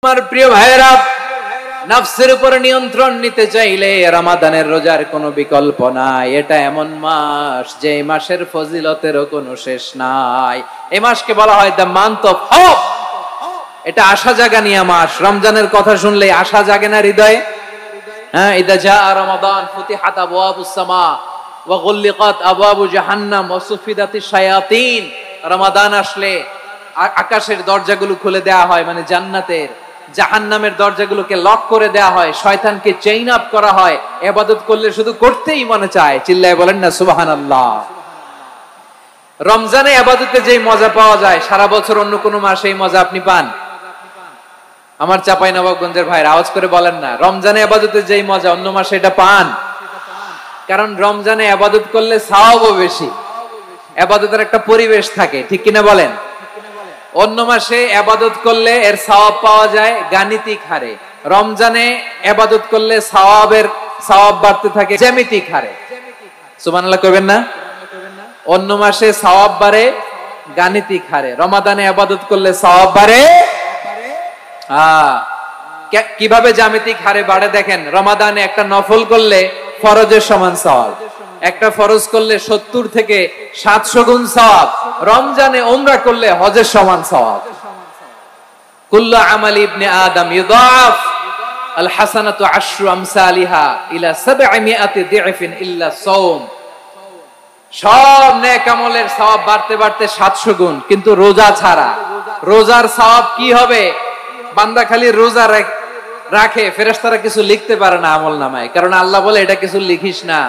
আমার প্রিয় ভাইরা, নফসের উপর নিয়ন্ত্রণ নিতে চাইলে রমাদানের রোজার কোনো বিকল্প নাই। এটা এমন মাস যে মাসের ফজিলতেরও কোনো শেষ নাই। এই মাসকে বলা হয় দ্য মান্থ অফ হোপ। এটা আশা জাগানিয়া মাস। রমজানের কথা শুনলে আশা জাগে না হৃদয়ে? হ্যাঁ, ইদা জাআ রমাদান ফুতিহাত আবওয়াবুস সামা ওয়া গুল্লিকাত আবওয়াবু জাহান্নাম ওয়া সুফিদাতিশ শায়াতিন। রমাদান আসলে আকাশের দরজাগুলো খুলে দেয়া হয়, মানে জান্নাতের। জাহান্নামের দরজাগুলোকে লক করে দেয়া হয়, শয়তানকে চেইন আপ করা হয়। ইবাদত করলে শুধু করতেই মনে চায়। চিল্লায় বলেন না সুবহানাল্লাহ। রমজানে ইবাদতে যেই মজা পাওয়া যায়, সারা বছর অন্য কোন মাসে এই মজা আপনি পান? আমার চাঁপাইনবাবগঞ্জের ভাইরা আওয়াজ করে বলেন না, রমজানে ইবাদতে যেই মজা অন্য মাসে এটা পান? কারণ রমজানে ইবাদত করলে সওয়াবও বেশি, ইবাদতের একটা পরিবেশ থাকে, ঠিক কিনা বলেন? অন্য মাসে ইবাদত করলে এর সওয়াব পাওয়া যায় গাণিতিক হারে, রমজানে ইবাদত করলে সওয়াব বাড়তে থাকে জ্যামিতিক হারে। সুবহানাল্লাহ কইবেন না? অন্য মাসে সওয়াব বাড়ে গাণিতিক হারে, রমাদানে ইবাদত করলে সওয়াব বাড়ে কিভাবে জ্যামিতিক হারে বাড়ে দেখেন। রমাদানে একটা নফল করলে ফরজের সমান সওয়াব, একটা ফরজ করলে 70 থেকে 700 গুণ সওয়াব, রমজানে উমরা করলে হজের সমান সওয়াব। কুল্লু আমালি ইবনে আদম ইউদাফ আল হাসানাতু আশরু আমসালিহা ইলা 700 দি'ফিন ইল্লা সাওম। সব নেক আমলের সওয়াব বাড়তে বাড়তে 700 গুণ, কিন্তু রোজা ছাড়া। রোজার সওয়াব কি হবে? বান্দা খালি রোজা রাখে, ফেরেশতারা কিছু লিখতে পারে না আমলনামায়, কারণ আল্লাহ বলে এটা কিছু লিখিস না,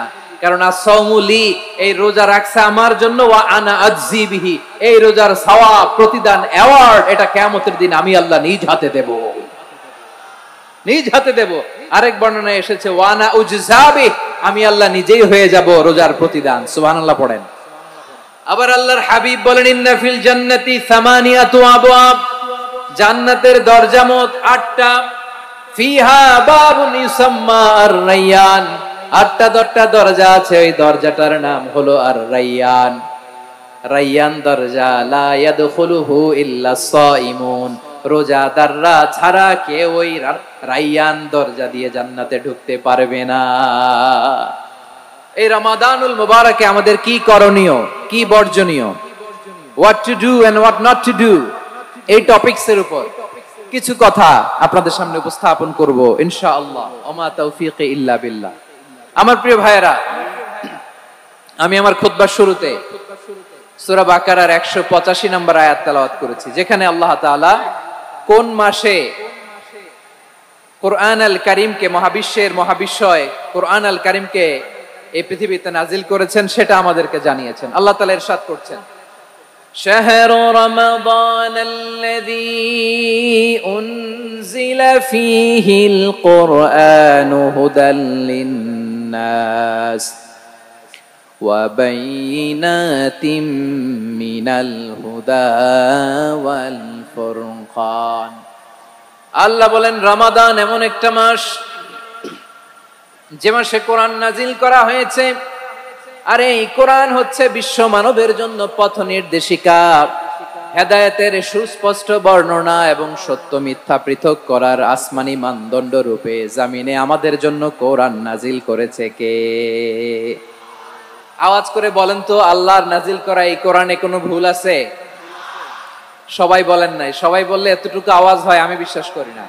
কারণ as-সাওমুলি, এই রোজা রাখছে আমার জন্য, ওয়া আনা আজজি বিহি, এই রোজার সওয়াব, প্রতিদান, অ্যাওয়ার্ড এটা কিয়ামতের দিন আমি আল্লাহ নিজ হাতে দেব, নিজ হাতে দেব। আরেক বর্ণনায় এসেছে ওয়া আনা উজজাবি, আমি আল্লাহ নিজেই হয়ে যাব রোজার প্রতিদান। সুবহানাল্লাহ পড়েন। আবার আল্লাহর হাবিব বলেন ইন্না ফিল জান্নাতি সামানিয়াতু আবওয়াব, জান্নাতের দরজা মোট 8টা। ফিহা বাবুন ইউসাম্মা আর-রায়্যান, 8টা দরজা আছে, ওই দরজাটার নাম হলো আর-রায়্যান। রায়্যান দরজা, লা ইয়াদখুলুহু ইল্লা সাইমুন, রোজাদাররা ছাড়া কেউ ওই রায়্যান দরজা দিয়ে জান্নাতে ঢুকতে পারবে না। এই রমাদানুল মুবারকে আমাদের কি করণীয়, কি বর্জনীয়, what to do and what not to do, এই টপিকসের উপর কিছু কথা আপনাদের সামনে উপস্থাপন করব ইনশাআল্লাহ। ওমা তাওফীকি ইল্লা বিল্লাহ। আমার প্রিয় ভাইয়েরা, আমি আমার খুতবার শুরুতে সূরা বাকারার 185 নম্বর আয়াত তেলাওয়াত করেছি, যেখানে আল্লাহ তাআলা কোন মাসে কোরআন আল কারীমকে, মহাবিশ্বের মহাবিশ্বয় কোরআন আল কারীমকে এই পৃথিবীতে নাজিল করেছেন সেটা আমাদেরকে জানিয়েছেন। আল্লাহ তাআলা ইরশাদ করছেন, شهر رمضان الذي أنزل فيه القرآن هدى للناس وبينات من الهدى والفرقان। আল্লাহ বলেন রমাদান এমন একটা মাস যে মাসে কোরআন নাজিল করা হয়েছে। আর এই কোরআন হচ্ছে বিশ্ব মানবের জন্য পথ নির্দেশিকা, হেদায়েতের সুস্পষ্ট বর্ণনা এবং সত্য মিথ্যা পৃথক করার আসমানি মানদণ্ড রূপে জামিনে আমাদের জন্য কোরআন নাজিল করেছে কে? আওয়াজ করে বলেন তো, আল্লাহর নাজিল করা এই কোরআনে কোনো ভুল আছে? সবাই বলেন নাই। সবাই বললে এতটুকু আওয়াজ হয় আমি বিশ্বাস করি না।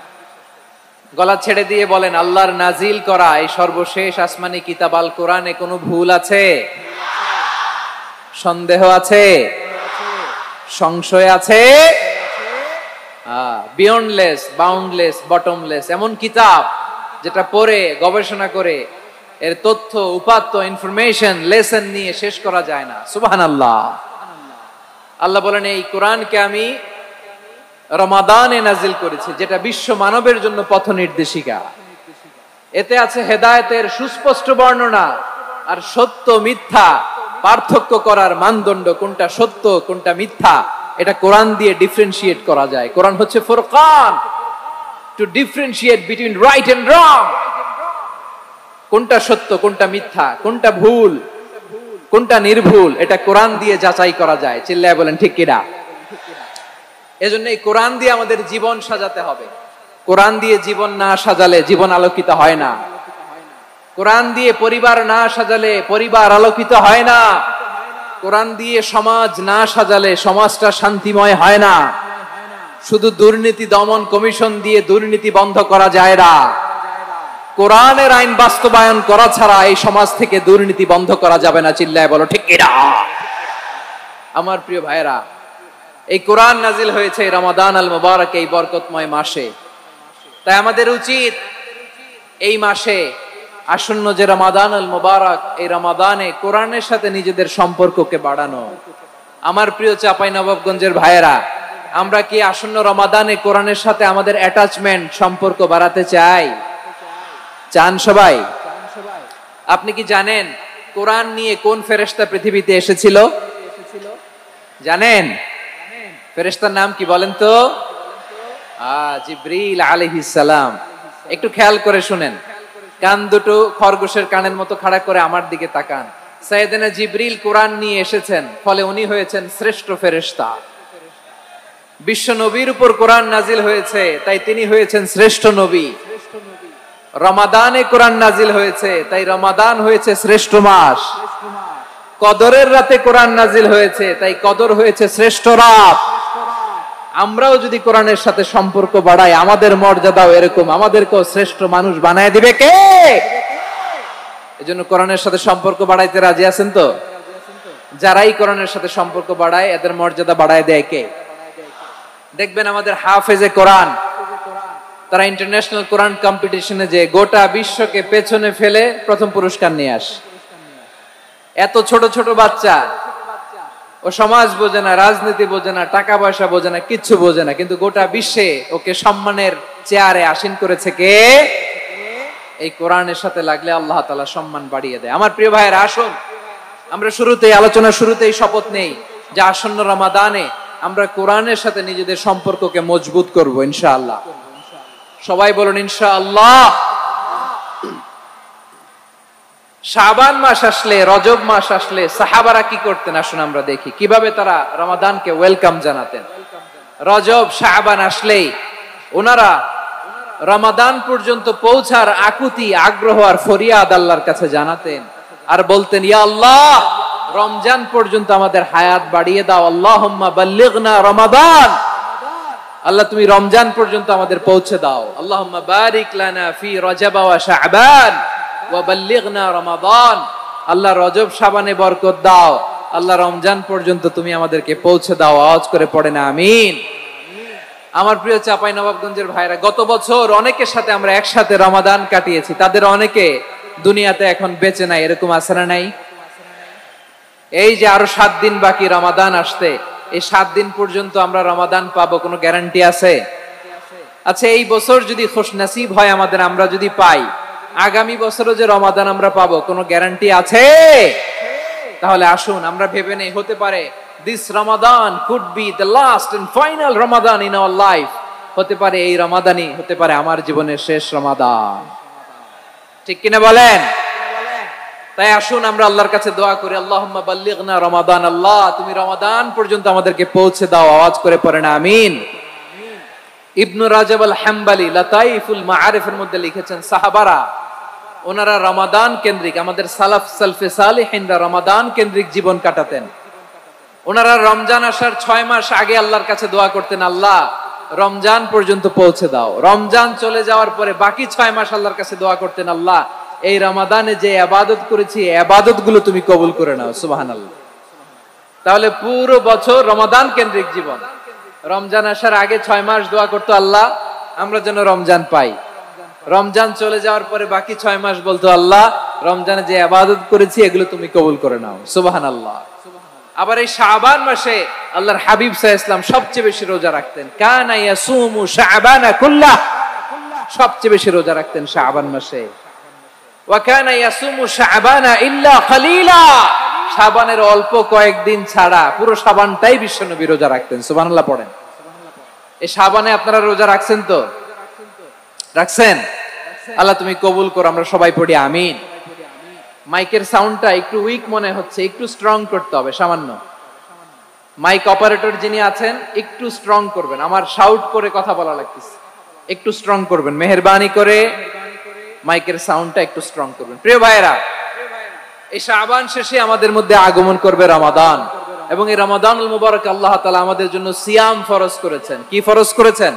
গলা ছেড়ে দিয়ে বলেন, আল্লাহর নাজিল করা এই সর্বশেষ আসমানি কিতাব আল কোরআনে কোনো ভুল আছে? সন্দেহ আছে? সংশয় আছে? বিয়ন্ডলেস, বাউন্ডলেস, বটমলেস, এমন কিতাব যেটা পড়ে গবেষণা করে এর তথ্য, উপাত্ত, ইনফরমেশন, লেসন নিয়ে শেষ করা যায় না। সুবহানাল্লাহ। আল্লাহ বলেন এই কোরআনকে আমি রমাদানে নাজিল করেছে, যেটা বিশ্ব মানবের জন্য পথ নির্দেশিকা। এতে আছে হেদায়েতের সুস্পষ্ট বর্ণনা আর সত্য মিথ্যা পার্থক্য করার মানদণ্ড, কোনটা সত্য কোনটা মিথ্যা এটা কোরআন দিয়ে ডিফারেন্সিয়েট করা যায়। কোরআন হচ্ছে ফুরকান, to differentiate between right and wrong. কোনটা সত্য কোনটা মিথ্যা, কোনটা ভুল কোনটা নির্ভুল, এটা কোরআন দিয়ে যাচাই করা যায়। চিল্লায় বলেন ঠিক কিনা? এজন্য এই কোরআন দিয়ে আমাদের জীবন সাজাতে হবে। কোরআন দিয়ে জীবন না সাজালে জীবন আলোকিত হয় না। কোরআন দিয়ে পরিবার না সাজালে পরিবার আলোকিত হয় না। কোরআন দিয়ে সমাজ না সাজালে সমাজটা শান্তিময় হয় না। শুধু দুর্নীতি দমন কমিশন দিয়ে দুর্নীতি বন্ধ করা যায় না। কোরআনের আইন বাস্তবায়ন করা ছাড়া এই সমাজ থেকে দুর্নীতি বন্ধ করা যাবে না। চিল্লায় বলো ঠিক কিনা? আমার প্রিয় ভাইরা, এই কোরআন নাজিল হয়েছে রমাদান আল মুবারক, এই বরকতময় মাসে। তাই আমাদের উচিত এই মাসে আসন্ন যে রমাদান আল মুবারক, এই রমাদানে কোরআনের সাথে নিজেদের সম্পর্ককে বাড়ানো। আমার প্রিয় চাঁপাইনবাবগঞ্জের ভাইয়েরা, আমরা কি আসন্ন রমাদানে কোরআনের সাথে আমাদের অ্যাটাচমেন্ট সম্পর্ক বাড়াতে চাই? চান সবাই? আপনি কি জানেন কোরআন নিয়ে কোন ফেরেশতা পৃথিবীতে এসেছিল? জানেন ফেরেশতার নাম কি বলেন তো? জিবরিল আলাইহিস সালাম। একটু খেয়াল করে শুনেন, কান দুটো খরগোশের কানের মতো খাড়া করে আমার দিকে তাকান। সাইয়েদনা জিবরিল কোরআন নিয়ে এসেছেন, ফলে উনি হয়েছেন শ্রেষ্ঠ ফেরেশতা। বিশ্ব নবীর উপর কোরআন নাজিল হয়েছে, তাই তিনি হয়েছেন শ্রেষ্ঠ নবী। রমাদানে কোরআন নাজিল হয়েছে, তাই রমাদান হয়েছে শ্রেষ্ঠ মাস। কদরের রাতে কোরআন নাজিল হয়েছে, তাই কদর হয়েছে শ্রেষ্ঠ রাত। আমরাও যদি কোরআনের সাথে সম্পর্ক বাড়াই, আমাদের মর্যাদাও এরকম, আমাদেরকেও শ্রেষ্ঠ মানুষ বানায় দিবে কে? এজন্য কোরআনের সাথে সম্পর্ক বাড়াইতে রাজি আছেন তো? যারাই কোরআনের সাথে সম্পর্ক বাড়ায়, এদের মর্যাদা বাড়ায় দেয় কে? দেখবেন আমাদের হাফেজে কোরআন, তারা ইন্টারন্যাশনাল কোরআন কম্পিটিশনে যে গোটা বিশ্বকে পেছনে ফেলে প্রথম পুরস্কার নিয়ে আসে। এত ছোট ছোট বাচ্চা, ও সমাজ বোঝে না, রাজনীতি বোঝে না, টাকা পয়সা বোঝে না, কিচ্ছু বোঝে না, কিন্তু গোটা বিশ্বে ওকে সম্মানের চেয়ারে আসীন করেছে কে? এই কোরআনের সাথে লাগলে আল্লাহ তাআলা সম্মান বাড়িয়ে দেয়। আমার প্রিয় ভাইয়েরা, আসুন আমরা শুরুতেই, আলোচনার শুরুতেই শপথ নেই যে আসন্ন রমাদানে আমরা কোরআনের সাথে নিজেদের সম্পর্ককে মজবুত করব ইনশাআল্লাহ। সবাই বলুন ইনশাআল্লাহ। শাবান মাস আসলে, রজব মাস আসলে সাহাবারা কি করতেন? আসুন আমরা দেখি কিভাবে তারা রমাদানকে ওয়েলকাম জানাতেন। রজব শাবান আসলেই ওনারা রমাদান পর্যন্ত পৌঁছার আকুতি, আগ্রহ আর ফরিয়াদ আল্লাহর কাছে জানাতেন আর বলতেন, ইয়া আল্লাহ, রমজান পর্যন্ত আমাদের হায়াত বাড়িয়ে দাও। আল্লাহুম্মা বাল্লিগনা রমাদান, আল্লাহ তুমি রমজান পর্যন্ত আমাদের পৌঁছে দাও। আল্লাহুম্মা বারিক লানা ফি রজব ওয়া শাবান ওয়া বাল্লিগনা রমাদান, আল্লাহ রজব শাবানে বরকত দাও, আল্লাহ রমজান পর্যন্ত তুমি আমাদেরকে পৌঁছে দাও। আওয়াজ করে পড়েন আমিন। আমার প্রিয় চাঁপাইনবাবগঞ্জের ভাইরা, গত বছর অনেকের সাথে আমরা একসাথে রমাদান কাটিয়েছি, তাদের অনেকে দুনিয়াতে এখন বেঁচে নাই, এরকম আছে না নাই? এই যে আরো 7 দিন বাকি রমাদান আসতে, এই 7 দিন পর্যন্ত আমরা রমাদান পাবো, কোনো গ্যারান্টি আছে? আচ্ছা, এই বছর যদি খুশনসিব হয় আমাদের, আমরা যদি পাই, আগামী বছরও যে রমাদান আমরা পাবো, কোনো গ্যারান্টি আছে? তাহলে আসুন আমরা ভেবে নেই, হতে পারে this Ramadan could be the last and final Ramadan in our life. হতে পারে এই রমাদানই হতে পারে আমার জীবনের শেষ রমাদান। ঠিক কিনা বলেন? তাই আসুন আমরা আল্লাহর কাছে দোয়া করি, আল্লাহুম্মা বাল্লিগনা রমাদান, আল্লাহ তুমি রমাদান পর্যন্ত আমাদেরকে পৌঁছে দাও। আওয়াজ করে পড়েন আমিন। ইবনু রাজব আল হাম্বলি লাতাইফুল মাআরিফের মধ্যে লিখেছেন, সাহাবারা ওনারা রমাদান কেন্দ্রিক, আমাদের সালাফ সালফে সালেহিনরা রমাদান কেন্দ্রিক জীবন কাটাতেন। ওনারা রমজান আসার 6 মাস আগে আল্লাহর কাছে দোয়া করতেন, আল্লাহ রমজান পর্যন্ত পৌঁছে দাও। রমজান চলে যাওয়ার পরে বাকি 6 মাস আল্লাহর কাছে দোয়া করতেন, আল্লাহ এই রমাদানে যে ইবাদত করেছি, ইবাদত গুলো তুমি কবুল করে নাও। সুবহানাল্লাহ। তাহলে পুরো বছর রমাদান কেন্দ্রিক জীবন। রমজান আসার আগে 6 মাস দোয়া করতো, আল্লাহ আমরা যেন রমজান পাই। রমজান চলে যাওয়ার পরে বাকি 6 মাস বলতো, আল্লাহ রমজানে যে ইবাদত করেছি এগুলো তুমি কবুল করে নাও। সুবহানাল্লাহ। আবার এই শাবান মাসে আল্লাহর হাবিব সাল্লাল্লাহু আলাইহি ওয়াসাল্লাম সবচেয়ে বেশি রোজা রাখতেন। কানা ইয়াসুমু শাবানা কুল্লাহ, সবচেয়ে বেশি রোজা রাখতেন শাবান মাসে। ওয়া কানা ইয়াসুমু শাবানা ইল্লা কালিলা, শাবানের অল্প কয়েকদিন ছাড়া পুরো শাবানটাই বিশ্বনবী রোজা রাখতেন। সুবহানাল্লাহ পড়েন। এই শাবানে আপনারা রোজা রাখছেন তো? রাখছেন? আল্লাহ তুমি কবুল করো। আমরা সবাই পড়ি আমিন। মাইকের সাউন্ডটা একটু উইক মনে হচ্ছে, একটু স্ট্রং করতে হবে সামান্য। মাইক অপারেটর যিনি আছেন একটু স্ট্রং করবেন, আমার শাউট করে কথা বলা লাগতেছে। একটু স্ট্রং করবেন মেহেরবানি করে, মাইকের সাউন্ডটা একটু স্ট্রং করবেন। প্রিয় ভাইরা, এই শাবান শেষে আমাদের মধ্যে আগমন করবে রমাদান, এবং এই রমাদানুল মুবারক আল্লাহ তাআলা আমাদের জন্য সিয়াম ফরজ করেছেন। কি ফরজ করেছেন?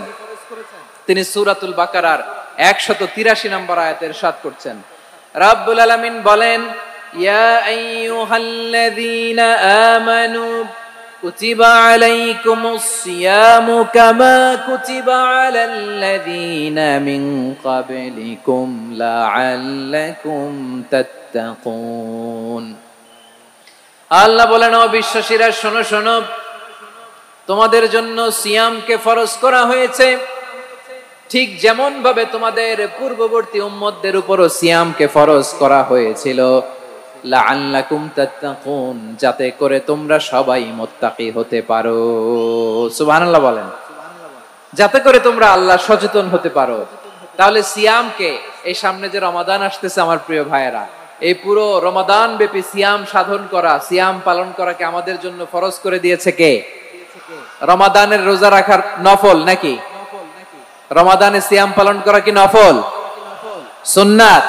তিনি সূরাতুল বাকারার 183 নম্বর আয়াতে ইরশাদ করছেন, রাব্বুল আলামিন বলেন, ইয়া আইয়ুহাল্লাযীনা আমানু কুতিবা আলাইকুমুস সিয়ামু কামা কুতিবা আলাল্লাযীনা মিন ক্বাবলিকুম লাআল্লাকুম তাত্তাকুন। আল্লাহ বলেন, ও বিশ্বাসীরা শোনো শোনো, তোমাদের জন্য সিয়ামকে ফরজ করা হয়েছে, ঠিক যেমন ভাবে তোমাদের পূর্ববর্তী উম্মতদের উপরও সিয়ামকে ফরজ করা হয়েছিল, লাআল্লাকুম তাত্তাকুন, যাতে করে তোমরা সবাই মুত্তাকি হতে পারো। সুবহানাল্লাহ বলেন, যাতে করে তোমরা আল্লাহ সচেতন হতে পারো। তাহলে সিয়ামকে, এই সামনে যে রমাদান আসতেছে আমার প্রিয় ভাইয়েরা, এই পুরো রমাদান ব্যাপী সিয়াম সাধন করা, সিয়াম পালন করাকে আমাদের জন্য ফরজ করে দিয়েছে কে? রমাদানের রোজা রাখার নফল নাকি? রমাদানে সিয়াম পালন করা কি নফল? সুন্নাত।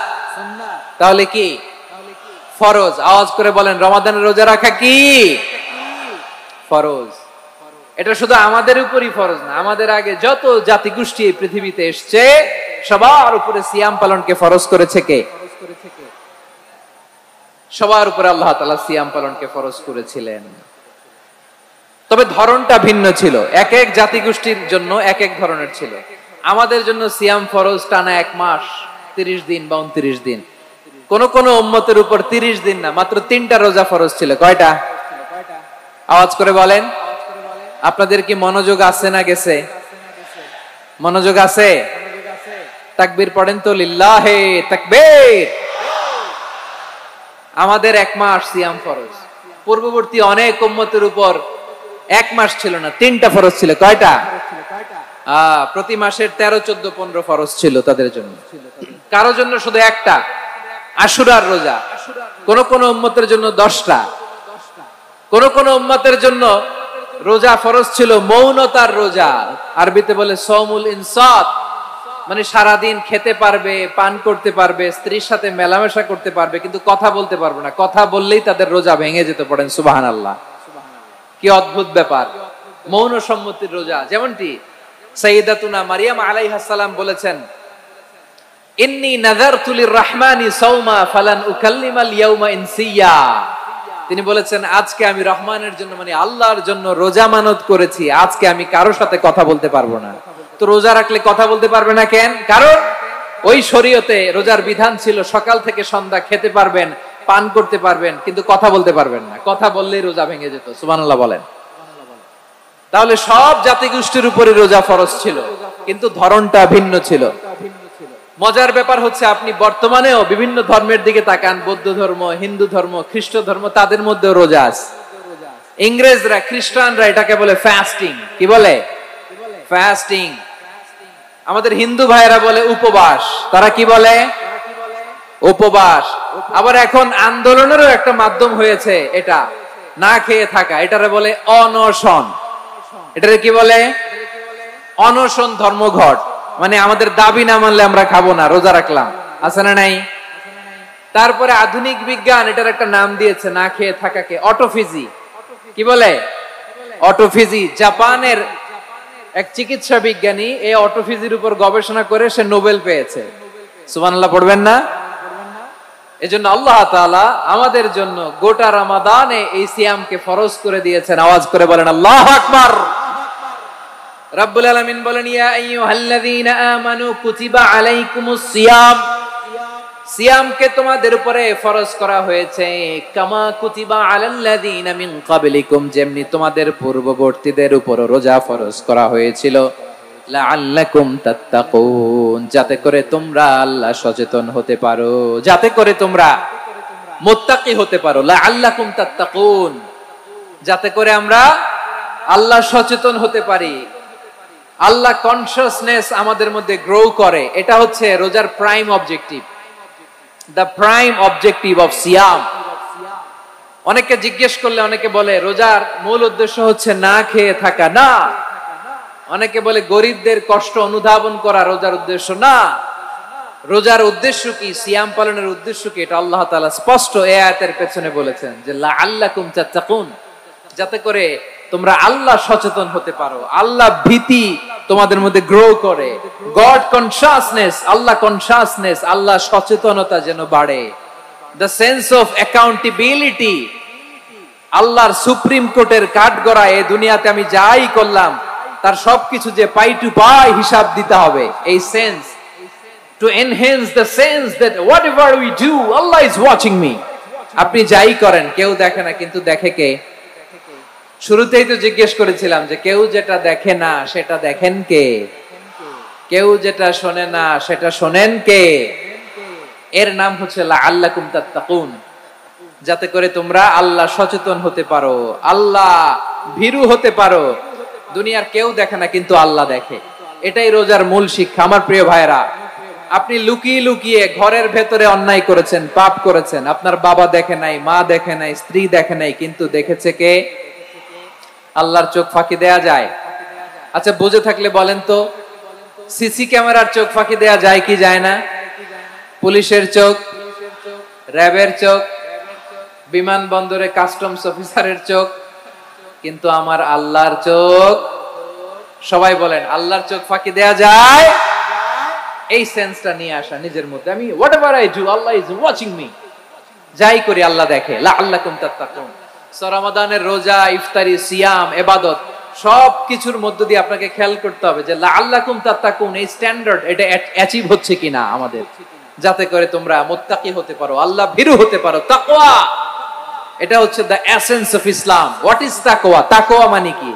তাহলে কি ফরজ? আওয়াজ করে বলেন, রমাদানের রোজা রাখা কি ফরজ? এটা শুধু আমাদের উপরই ফরজ না, আমাদের আগে যত জাতিগোষ্ঠী এই পৃথিবীতে এসছে সবার উপরে সিয়াম পালনকে ফরজ করেছে কে? সবার উপরে আল্লাহ তাআলা সিয়াম পালনকে ফরজ করেছিলেন। তবে ধরনটা ভিন্ন ছিল, এক এক জাতিগোষ্ঠীর জন্য এক এক ধরনের ছিল। আমাদের জন্য সিয়াম ফরজ টানা 1 মাস 30 দিন বা 29 দিন। কোন কোন উম্মতের উপর 30 দিন না, মাত্র 3টা রোজা ফরজ ছিল। কয়টা? আওয়াজ করে বলেন। আপনাদের কি মনোযোগ আছে না গেছে? মনোযোগ আছে? তাকবীর পড়েন তো, লিল্লাহে তাকবীর। আমাদের 1 মাস সিয়াম ফরজ, পূর্ববর্তী অনেক উম্মতের উপর 1 মাস ছিল না, 3টা ফরজ ছিল। কয়টা? প্রতি মাসের 13, 14, 15 ফরজ ছিল তাদের জন্য। কারো জন্য শুধু একটা, আশুরার রোজা। কোন কোন উম্মতের জন্য 10টা। কোন কোন উম্মতের জন্য রোজা ফরজ ছিল মৌনতার রোজা, আরবিতে বলে সওমুল ইনসাত, মানে সারাদিন খেতে পারবে, পান করতে পারবে, স্ত্রীর সাথে মেলামেশা করতে পারবে, কিন্তু কথা বলতে পারবে না। কথা বললেই তাদের রোজা ভেঙে যেতে। পড়েন সুবহানাল্লাহ। কি অদ্ভুত ব্যাপার! মৌন সম্মতির রোজা। যেমনটি সাইয়্যিদাতুনা মারিয়াম আলাইহাস সালাম বলেছেন, ইন্নী নাযারতু লির-রাহমানি সাওমা ফালান উকাল্লিমাল ইয়াওমা ইনসিয়া। তিনি বলেছেন, আজকে আমি রহমানের জন্য, মানে আল্লাহর জন্য রোজা মানত করেছি, আজকে আমি কারোর সাথে কথা বলতে পারবো না। তো রোজা রাখলে কথা বলতে পারবে না কেন? কারণ ওই শরীয়তে রোজার বিধান ছিল সকাল থেকে সন্ধ্যা খেতে পারবেন, পান করতে পারবেন, কিন্তু কথা বলতে পারবেন না। কথা বললেই রোজা ভেঙে যেত। সুবহানাল্লাহ বলেন। তাহলে সব জাতিগোষ্ঠীর উপরে রোজা ফরজ ছিল, কিন্তু ধরনটা ভিন্ন ছিল। মজার ব্যাপার হচ্ছে, আপনি বর্তমানেও বিভিন্ন ধর্মের দিকে তাকান, বৌদ্ধ ধর্ম, হিন্দু ধর্ম, খ্রিস্ট ধর্ম, তাদের মধ্যে রোজা আছে। ইংরেজরা, খ্রিস্টানরা এটাকে বলে ফাস্টিং। কি বলে? ফাস্টিং। আমাদের হিন্দু ভাইয়েরা বলে উপবাস। তারা কি বলে? উপবাস। আবার এখন আন্দোলনেরও একটা মাধ্যম হয়েছে এটা, না খেয়ে থাকা। এটারে বলে অনশন। এটারে কি বলে? অনশন ধর্মঘট। মানে আমাদের দাবি না মানলে আমরা খাবো না, রোজা রাখলাম। আছে না নাই? তারপরে আধুনিক বিজ্ঞান এটার একটা নাম দিয়েছে না খেয়ে থাকাকে, অটোফিজি। কি বলে? অটোফিজি। জাপানের এক চিকিৎসা বিজ্ঞানী এই অটোফিজির উপর গবেষণা করে সে নোবেল পেয়েছে। সুবহানাল্লাহ পড়বেন না? এজন্য আল্লাহ তাআলা আমাদের জন্য গোটা রমাদানে এই সিয়ামকে ফরজ করে দিয়েছেন। আওয়াজ করে বলেন আল্লাহু আকবার। রাব্বুল আলামিন বলেন, ইয়া আইয়ুহাল্লাযীনা আমানু কুতিবা আলাইকুমুস সিয়াম। সিয়ামকে তোমাদের উপরে ফরজ করা হয়েছে, কামা কুতিবা আলাল্লাযীনা মিন ক্বাবলিকুম, যেমনি তোমাদের পূর্ববর্তীদের উপর রোজা ফরজ করা হয়েছিল, লাআল্লাকুম তাত্তাকুন, যাতে করে তোমরা আল্লাহ সচেতন হতে পারো, যাতে করে তোমরা মুত্তাকি হতে পারো। লাআল্লাকুম তাত্তাকুন, যাতে করে আমরা আল্লাহ সচেতন হতে পারি, আল্লাহ কনসিয়াসনেস আমাদের মধ্যে গ্রো করে। এটা হচ্ছে রোজার prime objective, the prime objective of সিয়াম। অনেকে জিজ্ঞেস করলে অনেকে বলে রোজার মূল উদ্দেশ্য হচ্ছে না খেয়ে থাকা। না, অনেকে বলে গরিবদের কষ্ট অনুধাবন করা রোজার উদ্দেশ্য না। রোজার উদ্দেশ্য কি, সিয়াম পালনের উদ্দেশ্য কি, এটা আল্লাহ তাআলা স্পষ্ট এই আয়াতের পেছনে বলেছেন যে লাআল্লাকুম তাত্তাকুন, যাতে করে তোমরা আল্লাহ সচেতন হতে পারো, আল্লাহ ভীতি তোমাদের মধ্যে গ্রো করে, গড কনশাসনেস, আল্লাহ কনশাসনেস, আল্লাহ সচেতনতা যেন বাড়ে, দ্য সেন্স অফ অ্যাকাউন্টেবিলিটি, আল্লাহর সুপ্রিম কোর্টের কাঠগড়া এই দুনিয়াতে আমি যাই করলাম তার সবকিছু যে পাই টু পাই হিসাব দিতে হবে, এই sense, to enhance the sense that whatever we do Allah is watching me। আপনি যাই করেন কেউ দেখে না, কিন্তু দেখে কে? শুরুতেই তো জিজ্ঞেস করেছিলাম যে কেউ যেটা দেখে না সেটা দেখেন কে, কেউ যেটা শোনে না সেটা শোনেন কে? এর নাম হচ্ছে লাআল্লাকুম তাত্তাকুন, যাতে করে তোমরা আল্লাহ সচেতন হতে পারো, আল্লাহ ভীরু হতে পারো। দুনিয়ার কেউ দেখে না, কিন্তু আল্লাহ দেখে। এটাই রোজার মূল শিক্ষা। আমার প্রিয় ভাইরা, আপনি লুকিয়ে লুকিয়ে ঘরের ভেতরে অন্যায় করেছেন, পাপ করেছেন, আপনার বাবা দেখে নাই, মা দেখে নাই, স্ত্রী দেখে নাই, কিন্তু দেখেছে কে? আল্লাহর চোখ ফাঁকি দেয়া যায়? আচ্ছা বুঝে থাকলে বলেন তো, সিসি ক্যামেরার চোখ ফাঁকি দেয়া যায় কি যায় না? পুলিশের চোখ, র্যাবের চোখ, বিমানবন্দরে কাস্টমস অফিসারের চোখ, কিন্তু আমার আল্লাহর চোখ? সবাই বলেন আল্লাহর চোখ ফাঁকি দেয়া যায়? এই সেন্সটা নিয়ে আসা নিজের মধ্যে, আমি whatever I do Allah is watching me, যাই করি আল্লাহ দেখে। লাআল্লাকুম তাত্তাকুন। রমাদানের রোজা, ইফতারি, সিয়াম, ইবাদত সব কিছুর মধ্য দিয়ে আপনাকে খেয়াল করতে হবে যে লাআল্লাকুম তাত্তাকুন এই স্ট্যান্ডার্ড এটা অ্যাচিভ হচ্ছে কিনা আমাদের, যাতে করে তোমরা মুত্তাকি হতে পারো, আল্লাহ ভীরু হতে পারো। তাকওয়া, এটা হচ্ছে the essence of Islam. What is তাকওয়া? তাকওয়া মানে কি?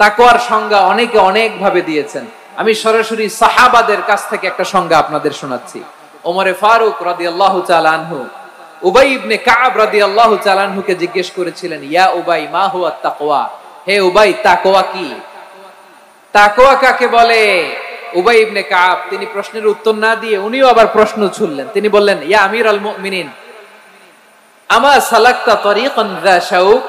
তাকওয়ার সংজ্ঞা অনেকে অনেক ভাবে দিয়েছেন। আমি সরাসরি সাহাবাদের কাছ থেকে একটা সংজ্ঞা আপনাদের শোনাচ্ছি। ওমরে ফারুক রাদিয়াল্লাহু তাআলা আনহু উবাই ইবনে কাব রাদিয়াল্লাহু তাআলা আনহুকে জিজ্ঞেস করেছিলেন, ইয়া উবাই মা হুয়া তাকওয়া, হে উবাই তাকওয়া কি? তাকওয়া কাকে বলে? উবাই ইবনে কাব তিনি প্রশ্নের উত্তর না দিয়ে উনিও আবার প্রশ্ন ছুড়লেন। তিনি বললেন, ইয়া আমিরুল মুমিনিন আমা সালাকতা তরিকান যা শাউক,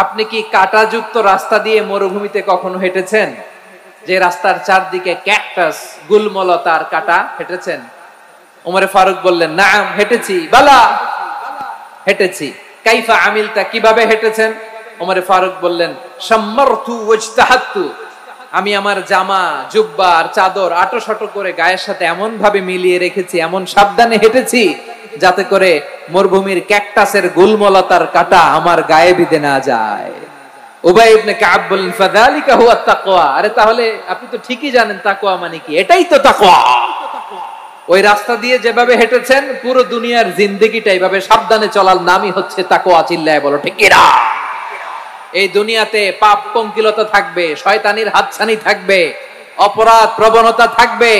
আপনি কি কাঁটাযুক্ত রাস্তা দিয়ে মরুভূমিতে কখনো হেঁটেছেন? যে রাস্তার চারদিকে ক্যাকটাস, গুলমলতার কাঁটা, হেঁটেছেন? ওমরে ফারুক বললেন, নাম হেঁটেছি। বালা, হেঁটেছি। কাইফা আমিলতা, কিভাবে হেঁটেছেন? ওমরে ফারুক বললেন, শাম্মারতু ওয়াজতাহাতু, আমি আমার জামা, জুব্বা আর চাদর আটোসাটো করে গায়ের সাথে এমন ভাবে মিলিয়ে রেখেছি, এমন সাবধানে হেঁটেছি যাতে করে মরুভূমির ক্যাকটাসের গুলমলতার কাঁটা আমার গায়ে বিঁধে না যায়। উবাই ইবনে কাব বললেন, ফাযালিকা হুয়া তাকওয়া, আরে তাহলে আপনি তো ঠিকই জানেন তাকওয়া মানে কি, এটাই তো তাকওয়া। ওই রাস্তা দিয়ে যেভাবে হেঁটেছেন পুরো দুনিয়ার জিন্দেগিটা এইভাবে সাবধানে চলার নামই হচ্ছে তাকওয়া। চিল্লায় বলো ঠিক কিনা? এই দুনিয়াতে পাপ পঙ্কিলতা থাকবে, শয়তানির হাতছানি থাকবে, অপরাধ প্রবণতা থাকবে,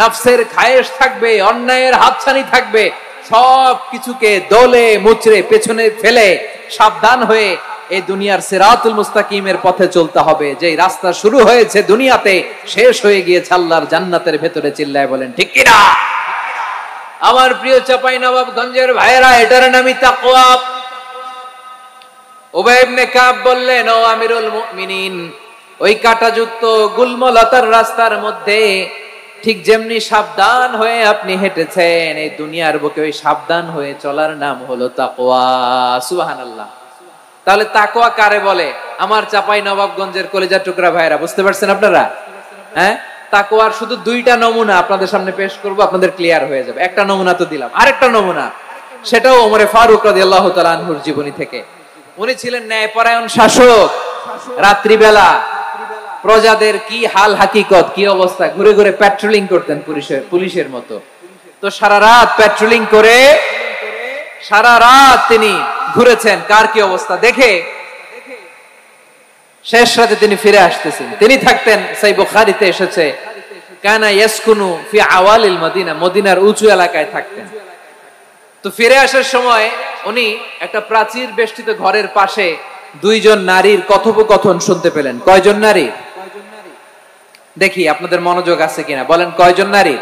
নফসের খায়েশ থাকবে, অন্যায়ের হাতছানি থাকবে, সব কিছুকে দলে মুচড়ে পেছনে ফেলে সাবধান হয়ে এই দুনিয়ার সিরাতুল মুস্তাকিমের পথে চলতে হবে। যে রাস্তা শুরু হয়েছে দুনিয়াতে, শেষ হয়ে গিয়েছে আল্লাহর জান্নাতের ভেতরে। চিল্লায় বলেন ঠিক কিনা? আমার প্রিয় চাঁপাইনবাবগঞ্জের ভাইয়েরা, এটার নামই তাকওয়া। উবাই ইবনে কাব বললেন, ও আমিরুল মুমিনিন, ওই কাঁটাযুক্ত গুলমলতার রাস্তার মধ্যে ঠিক যেমনি সাবধান হয়ে আপনি হেঁটেছেন, এই দুনিয়ার বুকে ওই সাবধান হয়ে চলার নাম হলো তাকওয়া। সুবহানাল্লাহ। তাহলে তাকওয়া কারে বলে? আমার চাঁপাইনবাবগঞ্জের কলিজার টুকরা ভাইরা, বুঝতে পারছেন আপনারা? হ্যাঁ, তাকওয়ার শুধু দুইটা নমুনা আপনাদের সামনে পেশ করব, আপনাদের ক্লিয়ার হয়ে যাবে। একটা নমুনা তো দিলাম, আরেকটা নমুনা, সেটাও ওমরে ফারুক রাদিয়াল্লাহু তাআলা আনহুর জীবনী থেকে। উনি ছিলেন ন্যায়পরায়ণ শাসক। রাত্রিবেলা প্রজাদের কি হাল হাকিকত, কি অবস্থা, ঘুরে ঘুরে প্যাট্রোলিং করতেন পুলিশের মতো। তো সারা রাত প্যাট্রোলিং করে সারা রাত তিনি ঘুরেছেন কার কি অবস্থা দেখে। শেষ রাতে তিনি ফিরে আসতেছেন। তিনি থাকতেন, সহিহ বুখারীতে এসেছে, কানা ইয়াসকুনু ফি আওয়ালিল মদিনা, মদিনার উঁচু এলাকায় থাকতেন। তো ফিরে আসার সময় উনি একটা প্রাচীর বেষ্টিত ঘরের পাশে দুইজন নারীর কথোপকথন শুনতে পেলেন। কয়জন নারী? দেখি আপনাদের মনোযোগ আছে কিনা, বলেন কয়জন নারী?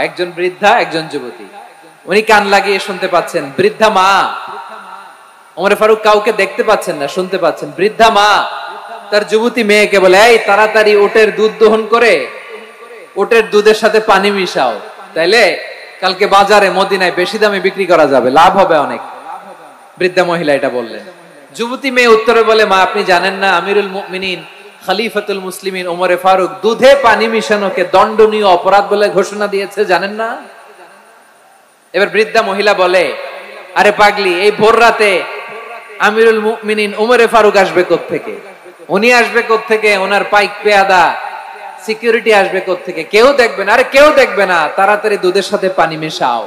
একজন বৃদ্ধা, একজন যুবতী। উনি কান লাগিয়ে শুনতে পাচ্ছেন। বৃদ্ধা মা, ওমর ফারুক কাউকে দেখতে পাচ্ছেন না, শুনতে পাচ্ছেন। বৃদ্ধা মা তার যুবতী মেয়েকে বলে, এই তাড়াতাড়ি উটের দুধ দহন করে উটের দুধের সাথে পানি মিশাও, তাইলে কালকে বাজারে মদিনায় বেশি দামে বিক্রি করা যাবে, লাভ হবে অনেক। বৃদ্ধা মহিলা এটা বললেন। যুবতী মেয়ে উত্তরে বলে, মা আপনি জানেন না আমিরুল মুমিনিন খলিফাতুল মুসলিমিন ওমরে ফারুক দুধে পানি মিশানোকে দণ্ডনীয় অপরাধ বলে ঘোষণা দিয়েছে, জানেন না? এবার বৃদ্ধা মহিলা বলে, আরে পাগলি, এই ভোর রাতে আমিরুল মুমিনিন ওমরে ফারুক আসবে কোত্থেকে? উনি আসবে কোত্থেকে? ওনার পাইক পেয়াদা সিকিউরিটি আসবে কোত্থেকে? কেউ দেখবে না। আরে কেউ দেখবে না, তাড়াতাড়ি দুধের সাথে পানি মেশাও।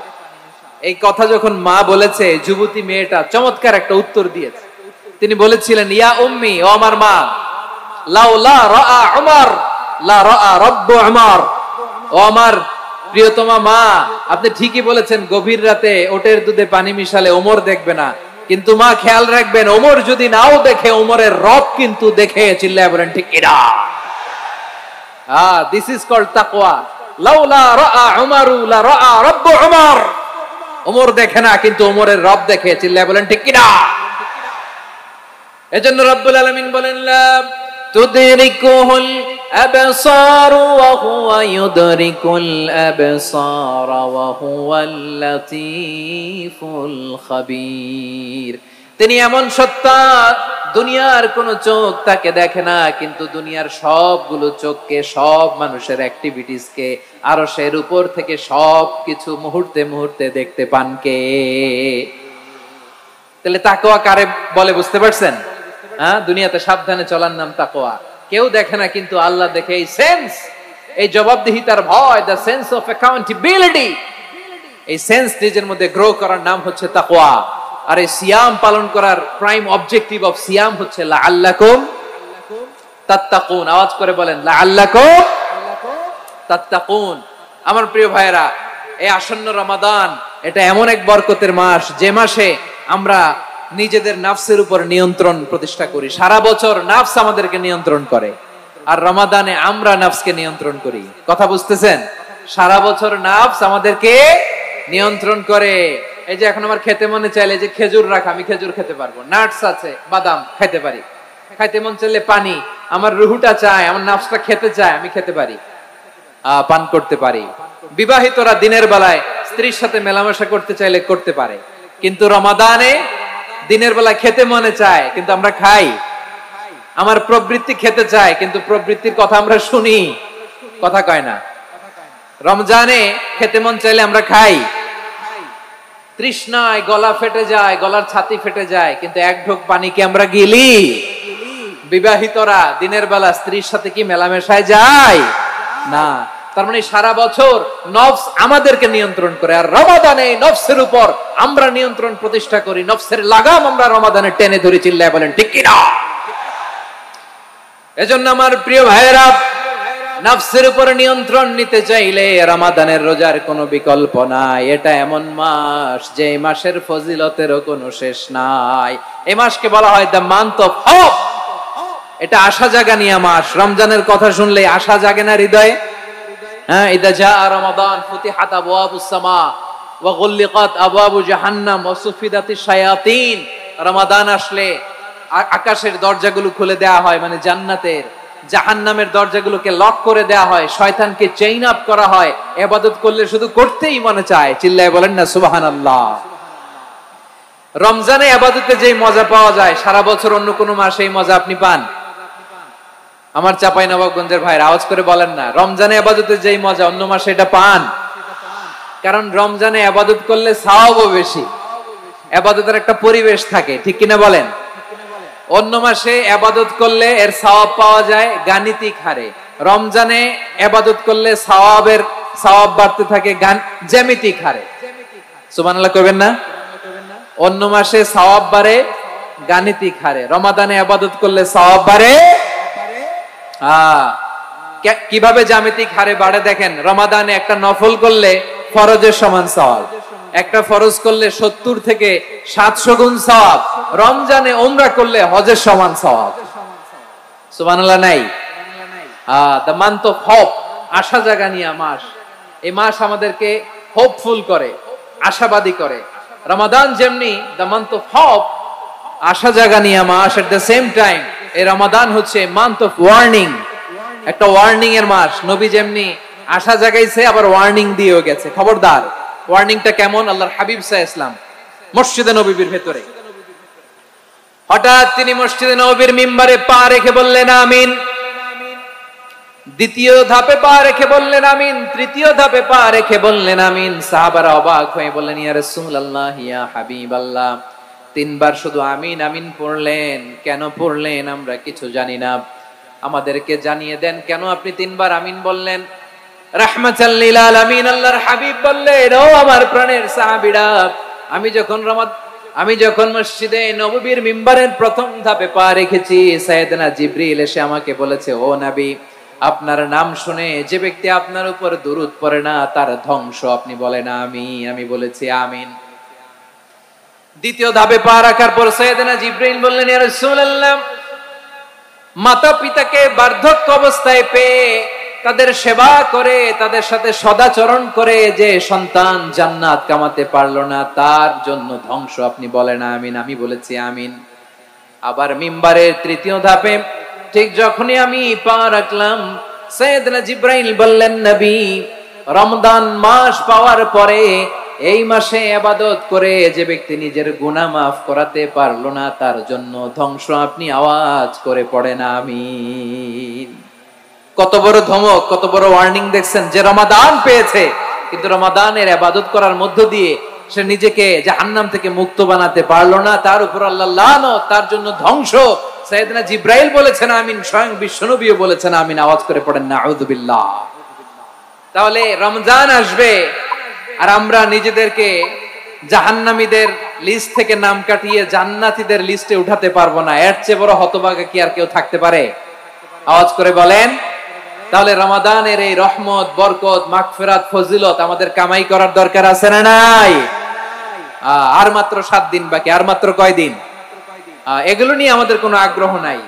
এই কথা যখন মা বলেছে, যুবতী মেয়েটা চমৎকার একটা উত্তর দিয়েছে। তিনি বলেছিলেন, ইয়া উম্মি, ও আমার মা, লাউলা রাআ উমর লা রাআ রব্বু উমর। ও আমার প্রিয়তমা মা, আপনি ঠিকই বলেছেন, গভীর রাতে ওটের দুধে পানি মিশালে ওমর দেখবে না, কিন্তু মা খেয়াল রাখবেন, ওমর যদি নাও দেখে, ওমরের রব কিন্তু দেখে। চিল্লায় বলেন ঠিক কিনা? দিস ইজ কল্ড তাকওয়া। লাউলা রাআ উমরু লা রাআ রব্বু উমর। ওমর দেখে না, কিন্তু ওমরের রব দেখে। চিল্লায় বলেন ঠিক কিনা? এজন্য রব্বুল আলামিন বলেন, লা তুদরিকুহুল আবসার ওয়া হুয়া ইউদরিকুল আবসার ওয়া হুয়াল লাতীফুল খাবীর। তিনি এমন সত্তা, দুনিয়ার কোন চোখ তাকে দেখে না, কিন্তু দুনিয়ার সবগুলো চোখকে, সব মানুষের অ্যাক্টিভিটিসকে, আরশের উপর থেকে সবকিছু মুহূর্তে মুহূর্তে দেখতে পান কে? তাহলে তাকওয়া কারে বলে বুঝতে পারছেন? দুনিয়াতে সাবধানে চলার নাম তাকওয়া। কেউ দেখে না, কিন্তু আল্লাহ দেখে। এই সেন্স, এই জবাবদিহিতার ভয়, দ্য সেন্স অফ অ্যাকাউন্টেবিলিটি, এই সেন্স নিজের মধ্যে গ্রো করার নাম হচ্ছে তাকওয়া। আর এই সিয়াম পালন করার প্রাইম অবজেক্টিভ অফ সিয়াম হচ্ছে লাআল্লাকুম তাত্তাকুন। আওয়াজ করে বলেন, লাআল্লাকুম তাত্তাকুন। আমার প্রিয় ভাইয়েরা, এই আসন্ন রমাদান, এটা এমন এক বরকতের মাস, যে মাসে আমরা নিজেদের নাফসের উপর নিয়ন্ত্রণ প্রতিষ্ঠা করি। সারা বছর নাফস আমাদেরকে নিয়ন্ত্রণ করে, আর রমাদানে আমরা নাফসকে নিয়ন্ত্রণ করি। কথা বুঝতেছেন? সারা বছর নাফস আমাদেরকে নিয়ন্ত্রণ করে। এই যে এখন আমার খেতে মনে চাইলে যে খেজুর রাখা, আমি খেজুর খেতে পারবো, নাটস আছে, বাদাম খাইতে পারি। খাইতে মন চাইলে পানি, আমার রুহুটা চায়, আমার নাফসটা খেতে চায়, আমি খেতে পারি, পান করতে পারি। বিবাহিতরা দিনের বেলায় স্ত্রীর সাথে মেলামেশা করতে চাইলে করতে পারে, কিন্তু রমাদানে দিনের বেলায় খেতে মনে চায়, কিন্তু আমরা খাই। আমার প্রবৃত্তি খেতে চায়, কিন্তু প্রবৃত্তির কথা আমরা শুনি, কথা কয় না। রমজানে খেতে মন চাইলে আমরা খাই, তৃষ্ণায় গলা ফেটে যায়, গলার ছাতি ফেটে যায়, কিন্তু এক ঢোক পানি কি আমরা গিলি? বিবাহিতরা দিনের বেলা স্ত্রীর সাথে কি মেলামেশায় যায়? না। তার মানে সারা বছর নফস আমাদেরকে নিয়ন্ত্রণ করে, আর রমাদানে নফসের উপর আমরা নিয়ন্ত্রণ প্রতিষ্ঠা করি। নফসের লাগাম আমরা রমাদানে টেনে ধরে। চিল্লায় বলেন ঠিক কিনা? এজন্য আমার প্রিয় ভাইয়েরা, নফসের উপর নিয়ন্ত্রণ নিতে চাইলে রমাদানের রোজার কোনো বিকল্প নাই। এটা এমন মাস, যে মাসের ফজিলতেরও কোনো শেষ নাই। এই মাসকে বলা হয় দ্য মান্থ অফ হোপ। এটা আশা জাগানিয়া মাস। রমজানের কথা শুনলে আশা জাগে না হৃদয়ে? হ্যাঁ, ইদা জাআ রমাদান ফুতিহাত আবওয়াবুস সামা ওয়া গুল্লিকাত আবওয়াবু জাহান্নাম ওয়া সুফিদাতিশ শায়াতিন। রমাদান আসলে আকাশের দরজাগুলো খুলে দেয়া হয়, মানে জান্নাতের। জাহান্নামের দরজাগুলোকে লক করে দেয়া হয়, শয়তানকে চেইন আপ করা হয়। ইবাদত করলে শুধু করতেই মনে চায়। চিল্লায় বলেন না সুবহানাল্লাহ। রমজানে ইবাদতে যে মজা পাওয়া যায়, সারা বছর অন্য কোন মাসে এই মজা আপনি পান? আমার চাঁপাইনবাবগঞ্জের ভাইরা আওয়াজ করে বলেন না, রমজানে ইবাদতে যেই মজা অন্য মাসে এটা পান? কারণ রমজানে ইবাদত করলে সওয়াবও বেশি, ইবাদতের একটা পরিবেশ থাকে, ঠিক কিনা বলেন? অন্য মাসে ইবাদত করলে এর সওয়াব পাওয়া যায় গাণিতিক হারে, রমজানে ইবাদত করলে সওয়াব বাড়তে থাকে জ্যামিতিক হারে। সুবহানাল্লাহ কইবেন না? অন্য মাসে সওয়াব বাড়ে গাণিতিক হারে, রমাদানে ইবাদত করলে সওয়াব বাড়ে কিভাবে জ্যামিতিক হারে বাড়ে দেখেন। রমাদানে একটা নফল করলে ফরজের সমান সওয়াব, একটা ফরজ করলে 70 থেকে 700 গুণ সওয়াব, রমজানে উমরা করলে হজের সমান সওয়াব। সুবহানাল্লাহ নাই? দ্য মান্থ অফ হোপ, আশা জাগানিয়া মাস। এই মাস আমাদেরকে হোপফুল করে, আশাবাদী করে। রমাদান যেমনি দ্য মান্থ অফ হোপ, আশা জাগানিয়া মাস, এট দ্য সেম টাইম এই রমাদান হচ্ছে মান্থ অফ ওয়ার্নিং, একটা ওয়ার্নিং এর মাস। নবী যেমনি আশা জাগাইছে আবার ওয়ার্নিং দিয়েও গেছে, খবরদার। ওয়ার্নিংটা কেমন? আল্লাহর হাবিব সাল্লাল্লাহু আলাইহি ওয়াসাল্লাম মসজিদে নববীর ভেতরে হঠাৎ তিনি মসজিদে নববীর মিম্বারে পা রেখে বললেন আমিন। দ্বিতীয় ধাপে পা রেখে বললেন আমিন, তৃতীয় ধাপে পা রেখে বললেন আমিন। সাহাবারা অবাক হয়ে বললেন ইয়া রাসূলুল্লাহ, ইয়া হাবিবাল্লাহ, তিনবার শুধু আমিন আমিন পড়লেন, কেন পড়লেন আমরা কিছু জানি না, আমাদেরকে জানিয়ে দেন কেন আপনি তিনবার আমিন বললেন। রাহমাতাল লিল আলামিন আল্লাহর হাবিব বললেন, ও আমার প্রাণের সাহাবীরা, আমি যখন মসজিদে নববীর মিম্বারের প্রথম ধাপে পা রেখেছি, সাইয়েদনা জিবরিল এসে আমাকে বলেছে, ও নবী, আপনার নাম শুনে যে ব্যক্তি আপনার উপর দুরূদ পড়ে না তার ধ্বংস। আপনি বলেন আমিন। আমি বলেছি আমিন। দ্বিতীয় ধাপে পা রাখার পর সাইয়েদনা জিবরিল বললেন, ইয়া রাসূলুল্লাহ, মাতা পিতাকে বার্ধক্য অবস্থায় পেয়ে তাদের সেবা করে, তাদের সাথে সদাচরণ করে যে সন্তান জান্নাত কামাতে পারলো না তার জন্য ধ্বংস। আপনি বলেন আমিন। আমি বলেছি আমিন। আবার মিম্বারের তৃতীয় ধাপে ঠিক যখনই আমি পা রাখলাম, সাইয়েদনা জিবরাইল বললেন, নবী, রমজান মাস পাওয়ার পরে এই মাসে ইবাদত করে যে ব্যক্তি নিজের গুনাহ মাফ করাতে পারলো না তার জন্য ধ্বংস। আপনি আওয়াজ করে পড়েন আমিন। কত বড় ধমক, কত বড় ওয়ার্নিং দেখছেন। যে রমাদান পেয়েছে কিন্তু রমাদানের ইবাদত করার মধ্য দিয়ে সে নিজেকে জাহান্নাম থেকে মুক্ত বানাতে পারলো না, তার উপর আল্লাহ লানত, তার জন্য ধ্বংস। সাইয়েদনা জিবরাইল বলেছেন আমিন, স্বয়ং বিশ্বনবীও বলেছেন আমিন। আওয়াজ করে পড়েন নাউযু বিল্লাহ। তাহলে রমজান আসবে আর আমরা নিজেদেরকে জাহান্নামীদের লিস্ট থেকে নাম কাটিয়ে জান্নাতীদের লিস্টে উঠাতে পারবো না। এর চেয়ে বড় হতভাগা কি আর কেউ থাকতে পারে? আওয়াজ করে বলেন। তাহলে রমাদানের এই রহমত, বরকত, মাগফিরাত, ফজিলত আমাদের কামাই করার দরকার আছে না নাই? আর মাত্র 7 দিন বাকি। আর মাত্র কয়দিন? এগুলো নিয়ে আমাদের কোনো আগ্রহ নাই।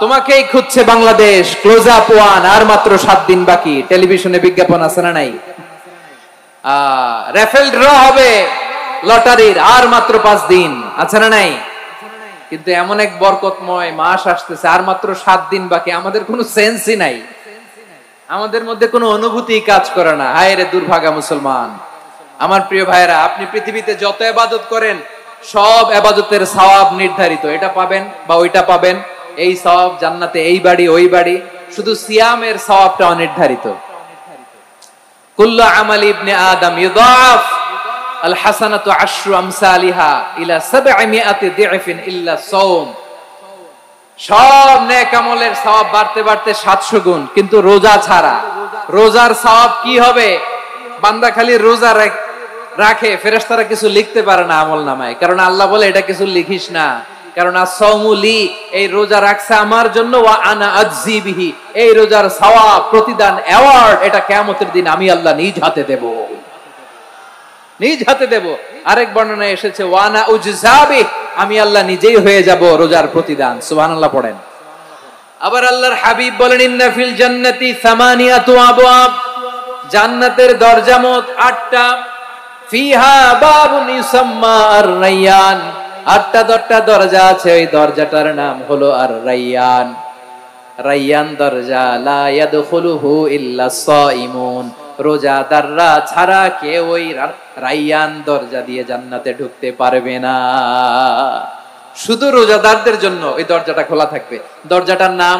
তোমাকেই খুঁজছে বাংলাদেশ, ক্লোজ আপ ওয়ান, আর মাত্র 7 দিন বাকি। টেলিভিশনে বিজ্ঞাপন আছে না নাই? রেফেল ড্র হবে লটারির, আর মাত্র 5 দিন, আছে না নাই? কিন্তু এমন এক বরকতময় মাস আসতেছে, আর মাত্র 7 দিন বাকি। আমাদের কোনো সেন্সই নাই, আমাদের মধ্যে কোনো অনুভূতি কাজ করে না। হায় রে দুর্ভাগা মুসলমান। আমার প্রিয় ভাইরা, আপনি পৃথিবীতে যত ইবাদত করেন সব ইবাদতের সওয়াব নির্ধারিত। এটা পাবেন বা ওইটা পাবেন, এই সওয়াব জান্নাতে, এই বাড়ি ওই বাড়ি। শুধু সিয়ামের সওয়াবটা অনির্ধারিত। কুল্লু আমালি ইবনে আদম ইউদাফ আল হাসানাতু আশরু আমসালিহা ইলা 700 দি'ফিন ইল্লা সাওম। সব নেক আমলের সওয়াব বাড়তে বাড়তে 700 গুণ, কিন্তু রোজা ছাড়া। রোজার সওয়াব কি হবে? বান্দা খালি রোজা রাখে, ফেরেশতারা কিছু লিখতে পারে না আমলনামায়, কারণ আল্লাহ বলে এটা কিছু লিখিস না, কারণ as-সাওমু লি, এই রোজা রাখছে আমার জন্য, ওয়া আনা আজজি বিহি, এই রোজার সওয়াব, প্রতিদান, অ্যাওয়ার্ড এটা কিয়ামতের দিন আমি আল্লাহ নিজ হাতে দেব, নিজ হাতে দেব। আরেক বর্ণনায় এসেছে ওয়া আনা উজজাবি, আমি আল্লাহ নিজেই হয়ে যাব রোজার প্রতিদান। সুবহানাল্লাহ পড়েন। আবার আল্লাহর হাবিব বলেন, ইন্না ফিল জান্নাতি 8 আবওয়াব, জান্নাতের দরজা মোট 8টা। ফিহা বাবুন ইউসাম্মা আর-রায়্যান, 8টা দরজা আছে, ওই দরজাটার নাম হলো আর-রায়্যান। রায়্যান দরজা, লা ইয়াদখুলুহু ইল্লা সাইমুন, রোজাদাররা ছাড়া কেউ ওই রায়্যান দরজা দিয়ে জান্নাতে ঢুকতে পারবে না। শুধু রোজাদারদের জন্য ওই দরজাটা খোলা থাকবে। দরজাটার নাম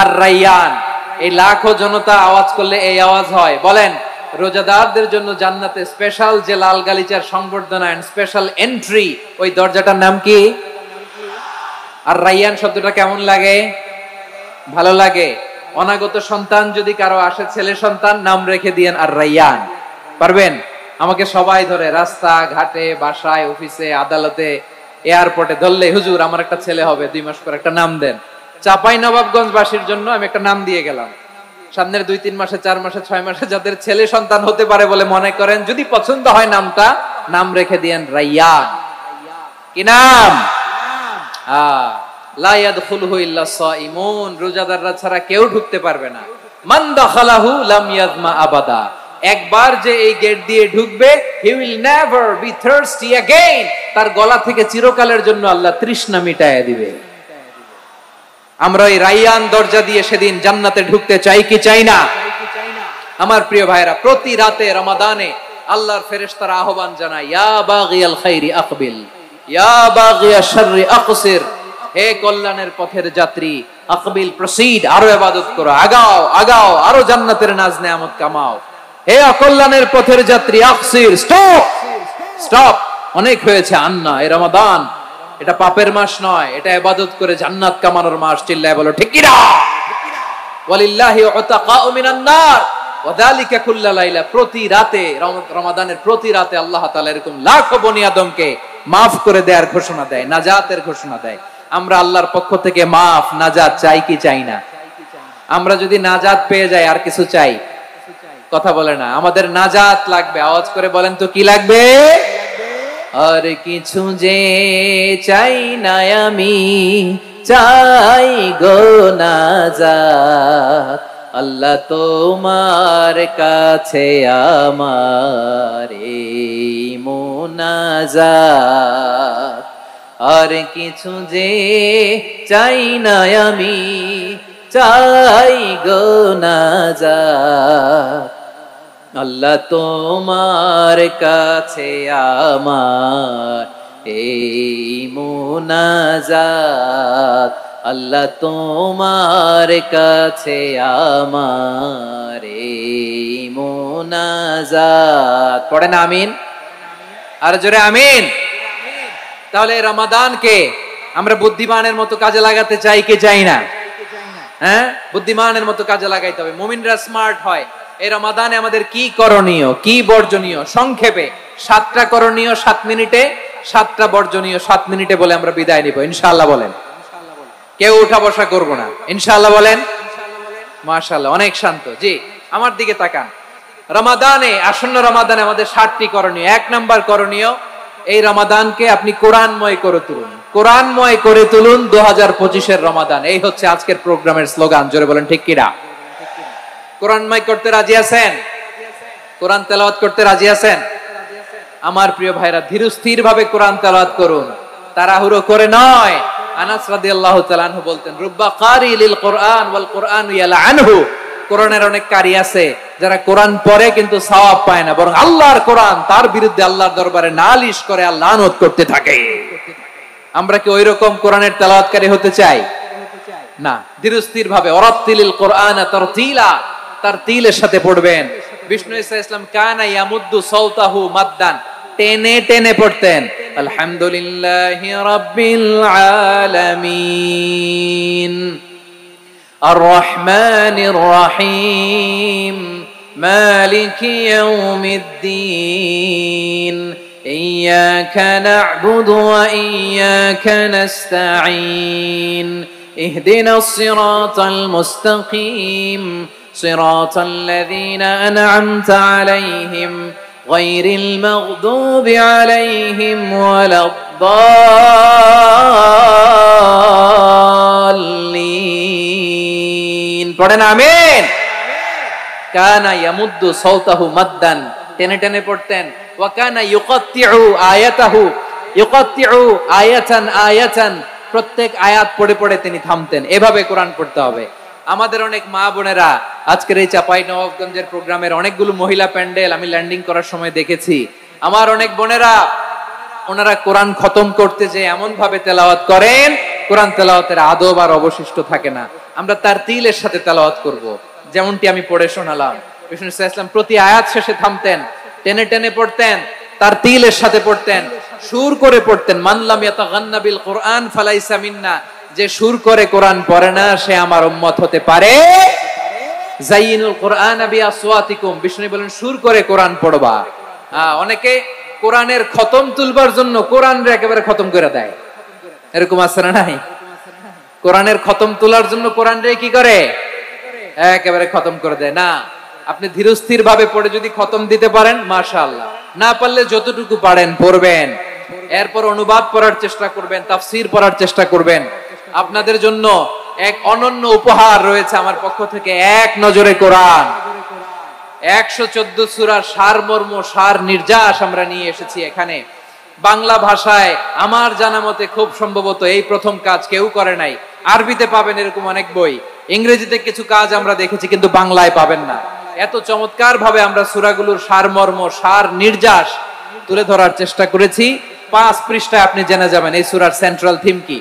আর-রায়্যান। এই লাখো জনতা আওয়াজ করলে এই আওয়াজ হয়। বলেন, রোজাদারদের জন্য জান্নাতে স্পেশাল যে লাল গালিচার সংবর্ধনা এন্ড স্পেশাল এন্ট্রি, ওই দরজাটার নাম কি? আর-রায়্যান শব্দটা কেমন লাগে? ভালো লাগে। অনাগত সন্তান যদি কারো আসে, ছেলে সন্তান, নাম রেখে দিয়েন আর-রায়্যান। পারবেন? আমাকে সবাই ধরে রাস্তা ঘাটে, বাসায়, অফিসে, আদালতে, এয়ারপোর্টে ধরলে, হুজুর আমার একটা ছেলে হবে 2 মাস পর, একটা নাম দেন। চাঁপাইনবাবগঞ্জবাসীর জন্য আমি একটা নাম দিয়ে গেলাম। সামনের 2-3 মাসে, 4 মাসে, 6 মাসে যাদের ছেলে সন্তান হতে পারে বলে মনে করেন, যদি পছন্দ হয় নামটা, নাম রেখে দিয়েন রায়্যান। কি নাম? লা ইয়াদখুলুহু ইল্লা সাইমুন, রোজাদাররা ছাড়া কেউ ঢুকতে পারবে না। মান দাখালাহু লাম ইয়াজমা আবাদা, একবার যে এই গেট দিয়ে ঢুকবে, he will never be thirsty again, তার গলা থেকে চিরকালের জন্য আল্লাহ তৃষ্ণা মিটায় দিবে। আমরা এই রাইয়ান দরজা দিয়ে সেদিন জান্নাতে ঢুকতে চাই কি চাই না? আমার প্রিয় ভাইরা, প্রতি রাতে রমাদানে আল্লাহর ফেরেশতারা আহ্বান জানায়, ইয়া বাগিয়াল খাইরি আকবিল, ইয়া বাগিয়াশ শাররি আকসির, হে কল্যাণের পথের যাত্রী, আকবিল প্রসিড, আরো ইবাদত করো, আগাও আগাও, আরো জান্নাতের নাজ নেয়ামত কামাও। হে অকল্যাণের পথের যাত্রী, আকসির, স্টপ স্টপ, অনেক হয়েছে। আন্না, এই রমাদান এটা পাপের মাস নয়, এটা ইবাদত করে জান্নাত কামানোর মাস। চিল্লায় বলো ঠিক কি না? ওয়ালিল্লাহি উতাকাউ মিনান নার ওয়াযালিকা কুল্লা লাইলা, প্রতি রাতে, রমাদানের প্রতি রাতে আল্লাহ তাআলা এরকম লাখো বনি আদমকে maaf করে দেয়ার ঘোষণা দেয়, নাজাতের ঘোষণা দেয়। আমরা আল্লাহর পক্ষ থেকে মাফ, নাজাত চাই কি চাই না? আমরা যদি নাজাত পেয়ে যাই আর কিছু চাই? কথা বলে না। আমাদের নাজাত লাগবে, আওয়াজ করে বলেন তো কি লাগবে? আর কিছু যে চাই না আমি, চাই গো নাজাত, আল্লাহ তোমার কাছে আমার এই মুনাজাত। আর কিছু যে চাই না আমি, চাই গো নাজাত, আল্লাহ তোমার কাছে আমার এই মুনাজাত, আল্লাহ তোমার কাছে আমার এই মুনাজাত। পড়েন আমিন, আর জোরে আমিন। তাহলে রমাদানকে আমরা বুদ্ধিমানের মতো কাজে লাগাতে চাই কি চাই না? হ্যাঁ, বুদ্ধিমানের মতো কাজে লাগাইতে হবে। মুমিনরা স্মার্ট হয়। এই রমাদানে আমাদের কি করণীয়, কি বর্জনীয়? সংক্ষেপে 7টা করণীয় 7 মিনিটে, 7টা বর্জনীয় 7 মিনিটে বলে আমরা বিদায় নিব ইনশাআল্লাহ। বলেন, কেউ উঠা বসা করব না ইনশাআল্লাহ। বলেন মাশাআল্লাহ, অনেক শান্ত। জি, আমার দিকে তাকান। রমাদানে, আসন্ন রমাদানে আমাদের 7টি করণীয়। 1 নাম্বার করণীয়, এই রমাদানকে আপনি কোরআনময় করে তুলুন। কোরআনময় করে তুলুন 2025 এর রমাদান। এই হচ্ছে আজকের প্রোগ্রামের স্লোগান। জোরে বলেন ঠিক কিনা? কোরআনময় করতে রাজি আছেন? কোরআন তেলাওয়াত করতে রাজি আছেন? আমার প্রিয় ভাইরা, ধীরস্থির ভাবে কোরআন তেলাওয়াত করুন, তাড়াহুড়ো করে নয়। আনাস রাদিয়াল্লাহু তাআলা আনহু বলতেন, রুব্বা কারি লিল কোরআন ওয়াল কোরআনু ইয়ালআনহু, কোরআনের অনেক কারি আছে যারা কোরআন পড়ে কিন্তু সওয়াব পায় না, বরং আল্লাহর কোরআন তার বিরুদ্ধে আল্লাহর দরবারে নালিশ করে আর লানত করতে থাকে। আমরা কি ওইরকম কোরআনের তেলাওয়াতকারী হতে চাই? না। ধীরস্থির ভাবে, ওয়ারাত্তিলিল কোরআনা তারতিলা, তারতিলের সাথে পড়বেন। বিষ্ণু ঈসা ইসলাম কানা ইয়ামুদ্দু সাওতাহু মাদ্দান, টেনে টেনে পড়তেন। আলহামদুলিল্লাহি রাব্বিল আলামিন আর রহমানির রহিম মালিকি ইয়াউমিদ্দিন ইয়্যাকা না'বুদু ওয়া ইয়্যাকা নাস্তাঈন ইহদিনাস সিরাতাল মুস্তাকিম সিরাতাল লাযীনা আন'আমতা আলাইহিম গায়রিল মাগদুবি আলাইহিম ওয়ালাদ-দাল্লিন। পড়েন আমিন। কানা ইয়ামুদ্দু সাওতাহু মাদ্দান, টেনে টেনে পড়তেন। ওয়া কানা ইউকাত্তিউ আয়াতাহু, ইউকাত্তিউ আয়াতান আয়াতান, প্রত্যেক আয়াত পড়ে পড়ে তিনি থামতেন। এভাবে কোরআন পড়তে হবে। আমাদের অনেক মা বোনেরা আজকের এই চাঁপাইনবাবগঞ্জের প্রোগ্রামের অনেকগুলো মহিলা প্যান্ডেল আমি ল্যান্ডিং করার সময় দেখেছি। আমার অনেক বোনেরা, ওনারা কোরআন খতম করতে যে এমন ভাবে তেলাওয়াত করেন, কোরআন তেলাওয়াতের আদব আর অবশিষ্ট থাকে না। আমরা তারতিলের সাথে তেলাওয়াত করব, যেমনটি আমি পড়ে শোনালাম। বিষ্ণু ইসলাম প্রতি আয়াত শেষে থামতেন, টেনে টেনে পড়তেন, তারতিলের সাথে পড়তেন, সুর করে পড়তেন। মান লাম ইয়াতাগান্না বিল কোরআন ফালাইসা মিন্না, যে সুর করে কোরআন পড়ে না সে আমার উম্মত হতে পারে। যায়িনুল কোরআন বিআসওয়াতিকুম, বিষ্ণু বলেন সুর করে কোরআন পড়বা। অনেকে কোরআনের খতম তুলবার জন্য কোরআনরে একেবারে খতম করে দেয়, এরকম আছে না নাই? কোরআনের খতম তোলার জন্য কোরআনরে কি করে? একেবারে খতম করে দেয়। না, আপনি ধীরস্থির ভাবে পড়ে যদি খতম দিতে পারেন মাশাআল্লাহ, না পারলে যতটুকু পারেন পড়বেন, এরপর অনুবাদ পড়ার চেষ্টা করবেন, তাফসীর পড়ার চেষ্টা করবেন। আপনাদের জন্য এক অনন্য উপহার রয়েছে আমার পক্ষ থেকে, এক নজরে কোরআন। 114 সূরার সারমর্ম সার নির্যাস আমরা নিয়ে এসেছি এখানে। বাংলা ভাষায় আমার জানা মতে খুব সম্ভবত এই প্রথম কাজ কেউ করে নাই। আরবিতে পাবেন এরকম অনেক বই, ইংরেজিতে কিছু কাজ আমরা দেখেছি, কিন্তু বাংলায় পাবেন না। এত চমৎকার ভাবে আমরা সূরাগুলোর সারমর্ম সার নির্যাস তুলে ধরার চেষ্টা করেছি। 5 পৃষ্ঠায় আপনি জেনে যাবেন এই সূরার সেন্ট্রাল থিম কি।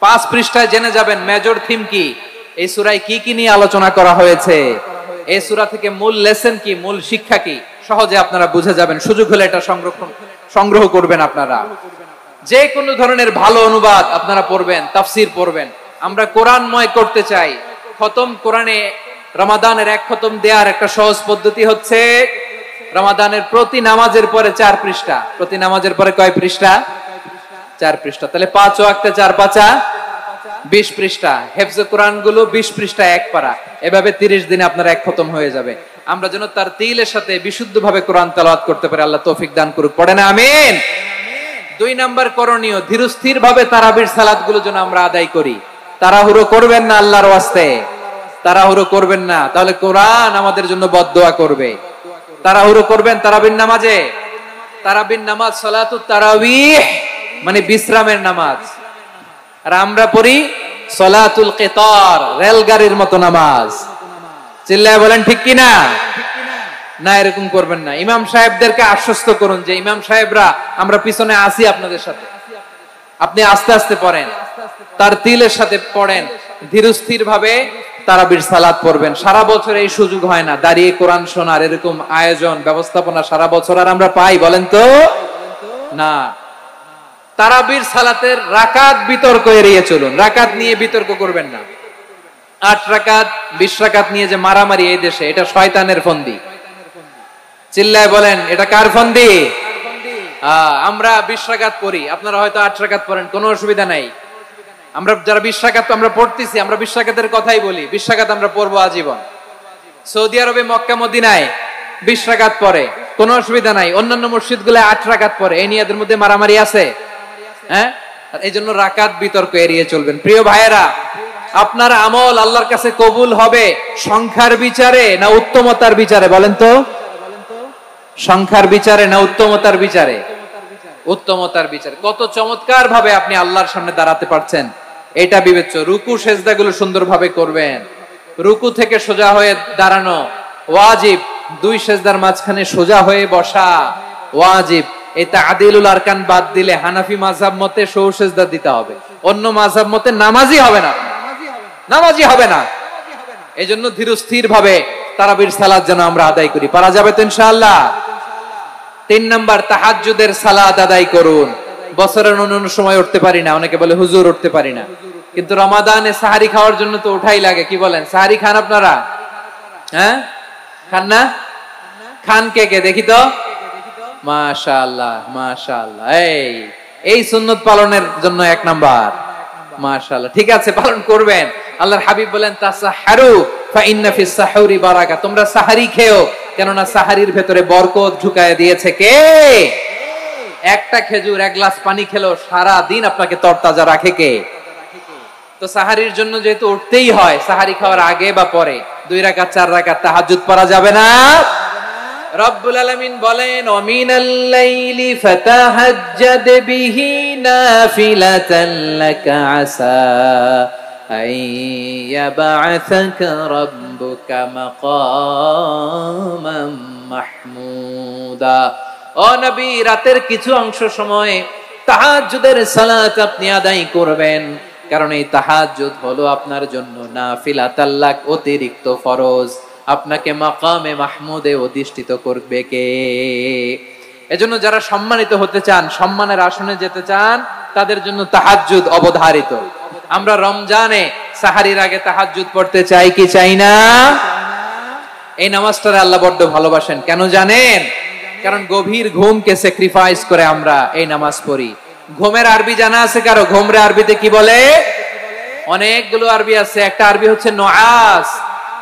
5 পৃষ্ঠায় জেনে যাবেন মেজর থিম কি, এই সূরায় কি কি নিয়ে আলোচনা করা হয়েছে, এই সূরা থেকে মূল লেসন কি, মূল শিক্ষা কি, সহজে আপনারা বুঝে যাবেন। সুযোগ হলে এটা সংগ্রহ করবেন। আপনারা যে কোনো ধরনের ভালো অনুবাদ আপনারা পড়বেন, তাফসীর পড়বেন। আমরা কোরআনময় করতে চাই। খতম কোরআনে রমাদানের 1 খতম দেওয়ার একটা সহজ পদ্ধতি হচ্ছে রমাদানের প্রতি নামাজের পরে 4 পৃষ্ঠা। প্রতি নামাজের পরে কয় পৃষ্ঠা? 4 পৃষ্ঠা। তাহলে 5 ওয়াক্তে 4 পাঁচা 20 পৃষ্ঠা। হেফজে কোরআন গুলো 20 পৃষ্ঠা 1 পারা। এভাবে 30 দিনে আপনার 1 খতম হয়ে যাবে। আমরা যেন তার তিলের সাথে বিশুদ্ধভাবে কোরআন তেলাওয়াত করতে পারি। আল্লাহ তৌফিক দান করুক। পড়েন আমিন। 2 নাম্বার করণীয়, ধীরস্থির ভাবে তারাবির সালাত গুলো যেন আমরা আদায় করি। তাড়াহুড়ো করবেন না, আল্লাহর ওয়াস্তে তাড়াহুড়ো করবেন না, তাহলে কোরআন আমাদের জন্য বদদোয়া করবে। তাড়াহুড়ো করবেন তারাবির নামাজে। তারাবির নামাজ সালাতুত তারাবিহ মানে বিশ্রামের নামাজ। আর আমরা পড়ি সালাতুল কিতার, রেলগাড়ির মতো নামাজ। চিল্লায় বলেন ঠিক কি না? না, এরকম করবেন না। ইমাম সাহেবদেরকে আশ্বস্ত করুন যে ইমাম সাহেবরা আমরা পিছনে আসি আপনাদের সাথে, আপনি আস্তে আস্তে পড়েন, তার তিলের সাথে পড়েন, ধীরস্থির ভাবে তারাবির সালাত পড়বেন। সারা বছর এই সুযোগ হয় না, দাঁড়িয়ে কোরআন শোনার এরকম আয়োজন ব্যবস্থাপনা সারা বছর আর আমরা পাই বলেন তো না। তারাবির সালাতের রাকাত বিতর্ক এড়িয়ে চলুন। রাকাত নিয়ে বিতর্ক করবেন না। 8 রাকাত 20 রাকাত নিয়ে যে মারামারি এই দেশে, এটা শয়তানের ফন্দি। চিল্লায় বলেন এটা কার ফন্দি? আমরা 20 রাকাত পড়ি, আপনারা হয়তো 8 রাকাত পড়েন, কোনো অসুবিধা নাই। আমরা যারা 20 রাকাত আমরা পড়তেছি, আমরা 20 রাকাতের কথাই বলি। 20 রাকাত আমরা পড়বো আজীবন। সৌদি আরবে মক্কা মদিনায় 20 রাকাত পড়ে, কোনো অসুবিধা নাই। অন্যান্য মসজিদ গুলো 8 রাকাত পড়ে। এই নিয়ে এদের মধ্যে মারামারি আছে? হ্যাঁ, এই জন্য রাকাত বিতর্ক এড়িয়ে চলবেন। প্রিয় ভাইয়েরা, আপনার আমল আল্লাহর কাছে কবুল হবে সংখ্যার বিচারে না উত্তমতার বিচারে? বলেন তো, সংখ্যার বিচারে না উত্তমতার বিচারে? উত্তমতার বিচারে। কত চমৎকার ভাবে আপনি আল্লাহর সামনে দাঁড়াতে পারছেন এটা বিবেচ্য। রুকু সেজদাগুলো সুন্দরভাবে করবেন। রুকু থেকে সোজা হয়ে দাঁড়ানো ওয়াজিব। 2 সেজদার মাঝখানে সোজা হয়ে বসা ওয়াজিব। এই তা'দিলুল আরকান বাদ দিলে হানাফি মাযহাব মতে সৌ সেজদা দিতে হবে। অন্য মাযহাব মতে নামাজই হবে না, নামাজই হবে না। এজন্য ধীরস্থির ভাবে তারাবির সালাত যেন আমরা আদায় করি। পারা যাবে তো ইনশাআল্লাহ। 3 নাম্বার, তাহাজ্জুদের সালাত আদায় করুন। বছরের অন্য সময় উঠতে পারি না, অনেকে বলে হুজুর উঠতে পারি না, কিন্তু রমাদানে সাহারি খাওয়ার জন্য তো উঠাই লাগে। কি বলেন, সাহারি খান আপনারা? হ্যাঁ, খান না? খান কে কে দেখি তো? মাশাআল্লাহ মাশাআল্লাহ। এই সুন্নত পালনের জন্য 1 নাম্বার। মাশাআল্লাহ, ঠিক আছে, পালন করবেন। আল্লাহর হাবিব বলেন তাসাহারু ফা ইন্না ফিস সাহুরি বারাকা। তোমরা সাহারি খেও, কেননা সাহারির ভেতরে বরকত ঢুকায় দিয়েছে কে? একটা খেজুর 1 গ্লাস পানি খেলো সারা দিন আপনাকে তরতাজা রাখে কে? তো সাহারির জন্য যেহেতু উঠতেই হয়, সাহারি খাওয়ার আগে বা পরে 2 রাকাত 4 রাকাত তাহাজ্জুদ পড়া যাবে না? রব্বুল আলামিন বলেন ওয়ামিনাল লাইলি ফাতাহাজ্জাদ বিহি নাফিলাতান লাকা আসা আইয়াবা'আসাকা রাব্বুকা মাকামান মাহমুদা। ও নবী, রাতের কিছু অংশ সময় তাহাজ্জুদের সালাত আপনি আদায় করবেন, কারণ এই তাহাজ্জুদ হলো আপনার জন্য নাফিলাতাল লাক, অতিরিক্ত ফরজ। আপনাকে মাকামে মাহমুদে অধিষ্ঠিত করবে কে? এজন্য যারা সম্মানিত হতে চান, সম্মানের আসনে যেতে চান, তাদের জন্য তাহাজ্জুদ অবধারিত। আমরা রমজানে সাহারির আগে তাহাজ্জুদ পড়তে চাই কি চাই না? এই নামাজটারে আল্লাহ বড্ড ভালোবাসেন। কেন জানেন? কারণ গভীর ঘুমকে স্যাক্রিফাইস করে আমরা এই নামাজ পড়ি। ঘুমের আরবি জানা আছে কারো? ঘুমরে আরবিতে কি বলে? অনেকগুলো আরবি আছে। একটা আরবি হচ্ছে নুআস,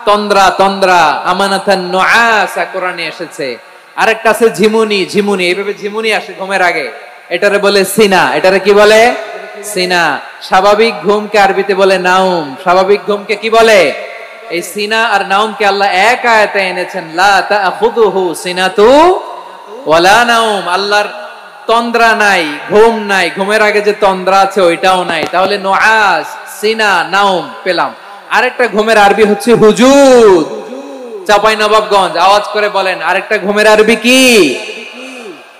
তন্দ্রা তন্দ্রা, আমানাতান নুআস কোরআনে এসেছে। আরেকটা আছে ঝিমুনি, ঝিমুনি, এইভাবে ঝিমুনি আসে ঘুমের আগে, এটারে বলে সিনা। এটারে কি বলে? সিনা। স্বাভাবিক ঘুমকে আরবিতে বলে নাউম। স্বাভাবিক ঘুমকে কি বলে? এই সিনা আর নাওমকে আল্লাহ এক আয়াতে এনেছেন, লা তাখুযুহু সিনাতু ওয়ালা নাওম। আল্লাহর তন্দ্রা নাই, ঘুম নাই, ঘুমের আগে যে তন্দ্রা আছে ওইটাও নাই। তাহলে নুআস, সিনা, নাওম পেলাম। আরেকটা ঘুমের আরবি হচ্ছে হুজুদ। চাঁপাইনবাবগঞ্জ আওয়াজ করে বলেন, আরেকটা ঘুমের আরবি কি?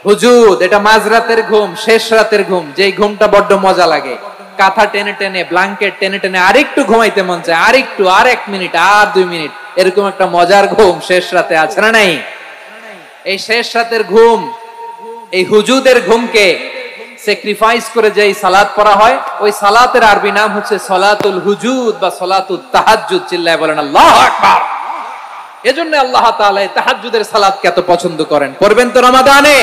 হুজুদ। এটা মাঝরাতের ঘুম, শেষ রাতের ঘুম, যেই ঘুমটা বড্ড মজা লাগে। কাঁথা টেনে টেনে, ব্ল্যাঙ্কেট টেনে টেনে আরেকটু ঘুমাইতে মন চায়, আরেকটু, আর 1 মিনিট, আর 2 মিনিট, এরকম একটা মজার ঘুম শেষ রাতে আছে না নাই? এই শেষ রাতের ঘুম, এই হুজুদের ঘুমকে স্যাক্রিফাইস করে যেই সালাত পড়া হয়, ওই সালাতের আরবি নাম হচ্ছে সলাতুল হুজুদ বা সলাতুত তাহাজ্জুদ। চিল্লায় বলেন আল্লাহু আকবার। এজন্য আল্লাহ তাআলা তাহাজ্জুদের সালাতকে এত পছন্দ করেন। পড়বেন তো রমাদানে।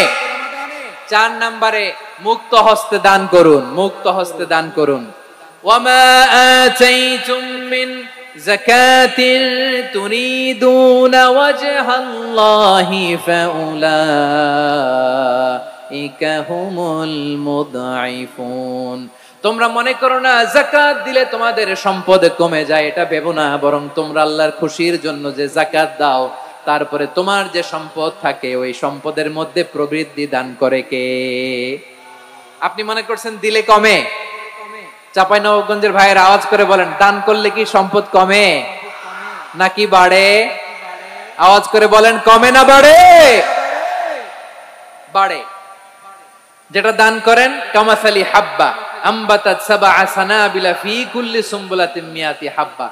4 নম্বরে মুক্ত হস্তে দান করুন, মুক্ত হস্তে দান করুন। ওয়ামা আতাইতুম মিন যাকাতিন তুরিদুনা ওয়াজহাল্লাহি ফাউলাইকা হুমুল মুদঈফুন। তোমরা মনে করো না যাকাত দিলে তোমাদের সম্পদ কমে যায়, এটা ভেবো না। বরং তোমরা আল্লাহর খুশির জন্য যে যাকাত দাও, তারপরে তোমার যে সম্পদ থাকে ওই সম্পদের মধ্যে প্রবৃদ্ধি দান করে কে? আপনি মনে করছেন দিলে কমে? চাঁপাইনবাবগঞ্জের ভাইয়ের আওয়াজ করে বলেন, দান করলে কি সম্পদ কমে নাকি বাড়ে? আওয়াজ করে বলেন, কমে না বাড়ে? বাড়ে। যেটা দান করেন, কামাসালি হাব্বা আম্বাতাত সাবআ সানাবিলা ফি কুল্লি সুমবুলাতিন মিয়াতি হাব্বা।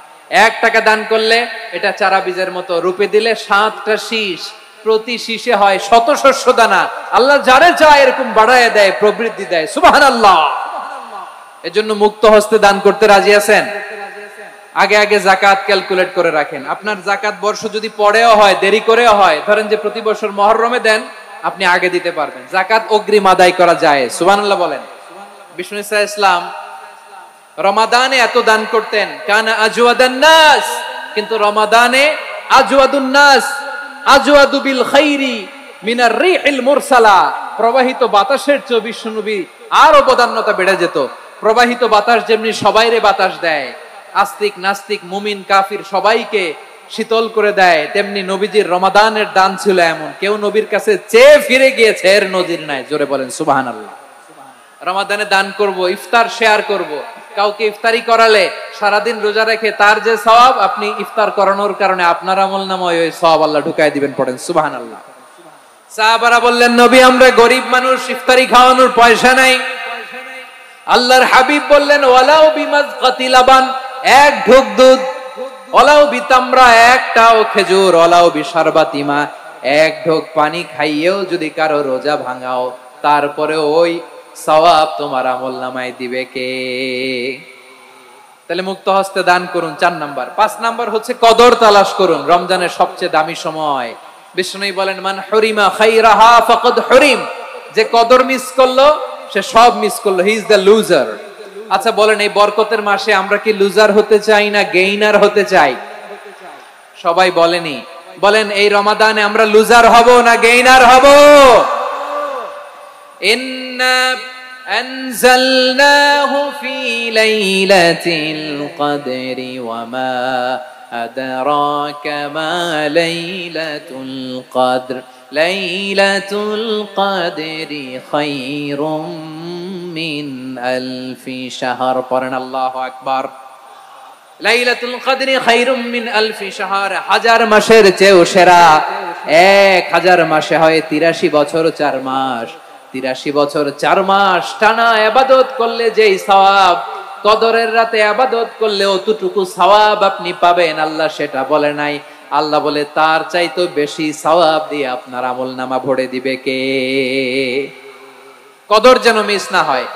1 টাকা দান করলে এটা চারা বীজের মতো, রূপে দিলে 7টা শীষ, প্রতি শীষে হয় 100 শস্য দানা। আল্লাহ যারে চায় এরকম বাড়ায় দেয়, প্রবৃদ্ধি দেয়। সুবহানাল্লাহ। এজন্য মুক্ত হস্তে দান করতে রাজি আছেন? আগে আগে যাকাত ক্যালকুলেট করে রাখেন। আপনার যাকাত বর্ষ যদি পরেও হয়, দেরি করেও হয়, ধরেন যে প্রতি বছর মুহররমে দেন, আপনি আগে দিতে পারবেন। যাকাত অগ্রিম আদায় করা যায়। সুবহানাল্লাহ বলেন। বিষ্ণু ইসা ইসলাম রমাদানে এত দান করতেন, কানা আজওয়াদান নাস, কিন্তু রমাদানে আজওয়াদুন নাস আজওয়াদু বিল খাইরি মিনার রিহিল মুরসালা। প্রবাহিত বাতাসের চেয়ে বিশ্বনবী আরো বদান্যতা বেড়ে যেত। প্রবাহিত বাতাস যেমনি সবাইরে বাতাস দেয়, আস্তিক নাস্তিক মুমিন কাফির সবাইকে শীতল করে দেয়, তেমনি নবীজির রমাদানের দান ছিল এমন, কেউ নবীর কাছে চেয়ে ফিরে গিয়েছে এর নজির নাই। জোরে বলেন সুবহানাল্লাহ। রমাদানে দান করব, ইফতার শেয়ার করব। কাউকে ইফতারি করালে সারাদিন রোজা রেখে তার যে সওয়াব, আপনি ইফতার করানোর কারণে আপনার আমলনামায় ওই সওয়াব আল্লাহ ঢুকায় দিবেন। পড়েন সুবহানাল্লাহ। সাহাবারা বললেন, নবী আমরা গরিব মানুষ, ইফতারি খাওয়ানোর পয়সা নাই। আল্লাহর হাবিব বললেন, ওয়ালাউ বিমাজকাতি লাবান, 1 ঢোক দুধ, ওয়ালাউ বিতামরা, 1টাও খেজুর, ওয়ালাউ বিশারবাতিমা, 1 ঢোক পানি খাইয়েও যদি কারো রোজা ভাঙাও, তারপরে ওই সওয়াব তোমার আমলনামায় দিবে কে? তাহলে মুক্ত হস্তে দান করুন 4 নাম্বার। 5 নাম্বার হচ্ছে কদর তালাশ করুন। রমজানের সবচেয়ে দামি সময়। বিষ্ণু বলেন, মান হুরিমা খাইরাহা ফাকাদ হুরিম। যে কদর মিস করলো সে সব মিস করলো, হি ইজ দ্য লুজার। আচ্ছা বলেন, এই বরকতের মাসে আমরা কি লুজার হতে চাই না গেইনার হতে চাই? সবাই বলেনি। বলেন, এই রমাদানে আমরা লুজার হব না গেইনার হব? ইন্না আনজালনাহু ফি লাইলাতিল কদরি ওয়া মা আদরাকা মা লাইলাতুল কদর লাইলাতুল কদরি খায়রুম মিন আলফি শাহর। পড়েন আল্লাহু আকবার। লাইলাতুল কদরি খায়রুম মিন আলফি শাহর, 1000 মাসের চেয়েও সেরা। 1000 মাসে হয় 83 বছর 4 মাস। 83 বছর 4 মাস টানা ইবাদত করলে যেই সওয়াব, কদরের রাতে ইবাদত করলে অতটুকু সওয়াব আপনি পাবেন, আল্লাহ সেটা বলে নাই। আল্লাহ বলে তার চাইতে বেশি সওয়াব দিয়ে আপনার আমলনামা ভরে দিবে কে? কদর যেন মিস না হয়।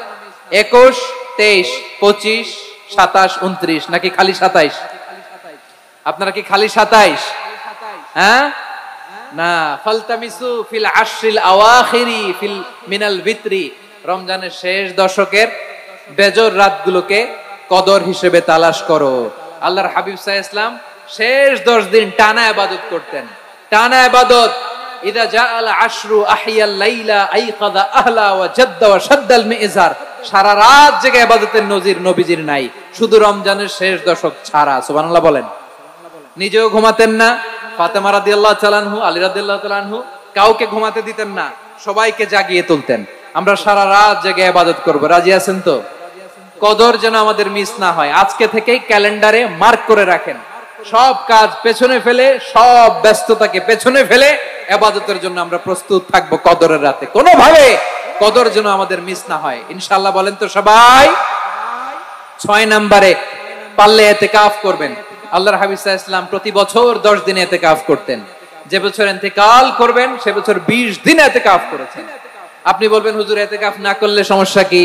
21, 23, 25, 27, 29 নাকি খালি 27? আপনারা কি খালি 27? হ্যাঁ না, ফালতামিসু ফিল আশরিল আওয়াখিরি ফিল মিনাল ভিতরি। রমজানের শেষ দশকের বেজর রাতগুলোকে কদর হিসেবে তালাশ করো। আল্লাহর হাবিব সাল্লাল্লাহু আলাইহি ওয়াসাল্লাম শেষ 10 দিন টানা ইবাদত করতেন। টানা ইবাদত। ইদা জাআল আশরু আহিয়াল লাইলা আইকাদা আহলা ওয়া জাদ্দা ওয়া শাদ্দাল মিজার। সারা রাত জেগে ইবাদতের নজির নবীজির নাই, শুধু রমজানের শেষ দশক ছাড়া। সুবহানাল্লাহ বলেন। নিজেও ঘুমাতেন না, ফাতেমা রাদিয়াল্লাহু তাআলা আনহু, আলী রাদিয়াল্লাহু তাআলা আনহু কাউকে ঘুমাতে দিতেন না, সবাইকে জাগিয়ে তুলতেন। আমরা সারা রাত জেগে ইবাদত করব, রাজি আছেন তো? কদর যেন আমাদের মিস না হয়, আজকে থেকেই ক্যালেন্ডারে মার্ক করে রাখেন। সব কাজ পেছনে ফেলে, সব ব্যস্ততাকে পেছনে ফেলে ইবাদতের জন্য আমরা প্রস্তুত থাকব কদরের রাতে। কোনোভাবে কদর যেন আমাদের মিস না হয়, ইনশাআল্লাহ। বলেন তো সবাই। 6 নম্বরে পারলে ইতিকাফ করবেন। আল্লাহর হাবিব সাল্লাল্লাহু আলাইহি ওয়াসাল্লাম প্রতি বছর 10 দিন ইতিকাফ করতেন। যে বছর ইন্তেকাল করবেন সে বছর 20 দিন ইতিকাফ করেছেন। আপনি বলবেন হুজুর ইতিকাফ না করলে সমস্যা কি?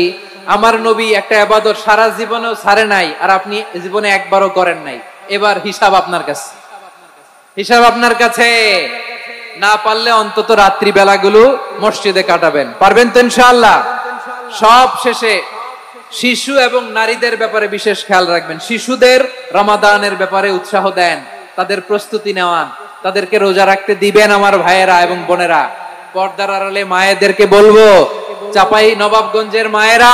আমার নবী একটা ইবাদত সারা জীবনেও ছাড়ে নাই, আর আপনি জীবনে একবারও করেন নাই। এবার হিসাব আপনার কাছে, হিসাব আপনার কাছে। না পারলে অন্তত রাত্রি বেলাগুলো মসজিদে কাটাবেন। পারবেন তো ইনশাআল্লাহ? সব শেষে শিশু এবং নারীদের ব্যাপারে বিশেষ খেয়াল রাখবেন। শিশুদের রমাদানের ব্যাপারে উৎসাহ দেন, তাদের প্রস্তুতি নেওয়ান, তাদেরকে রোজা রাখতে দিবেন। আমার ভাইয়েরা এবং বোনেরা, পর্দার আড়ালে মায়েদেরকে বলবো, চাপাই নবাবগঞ্জের মায়েরা,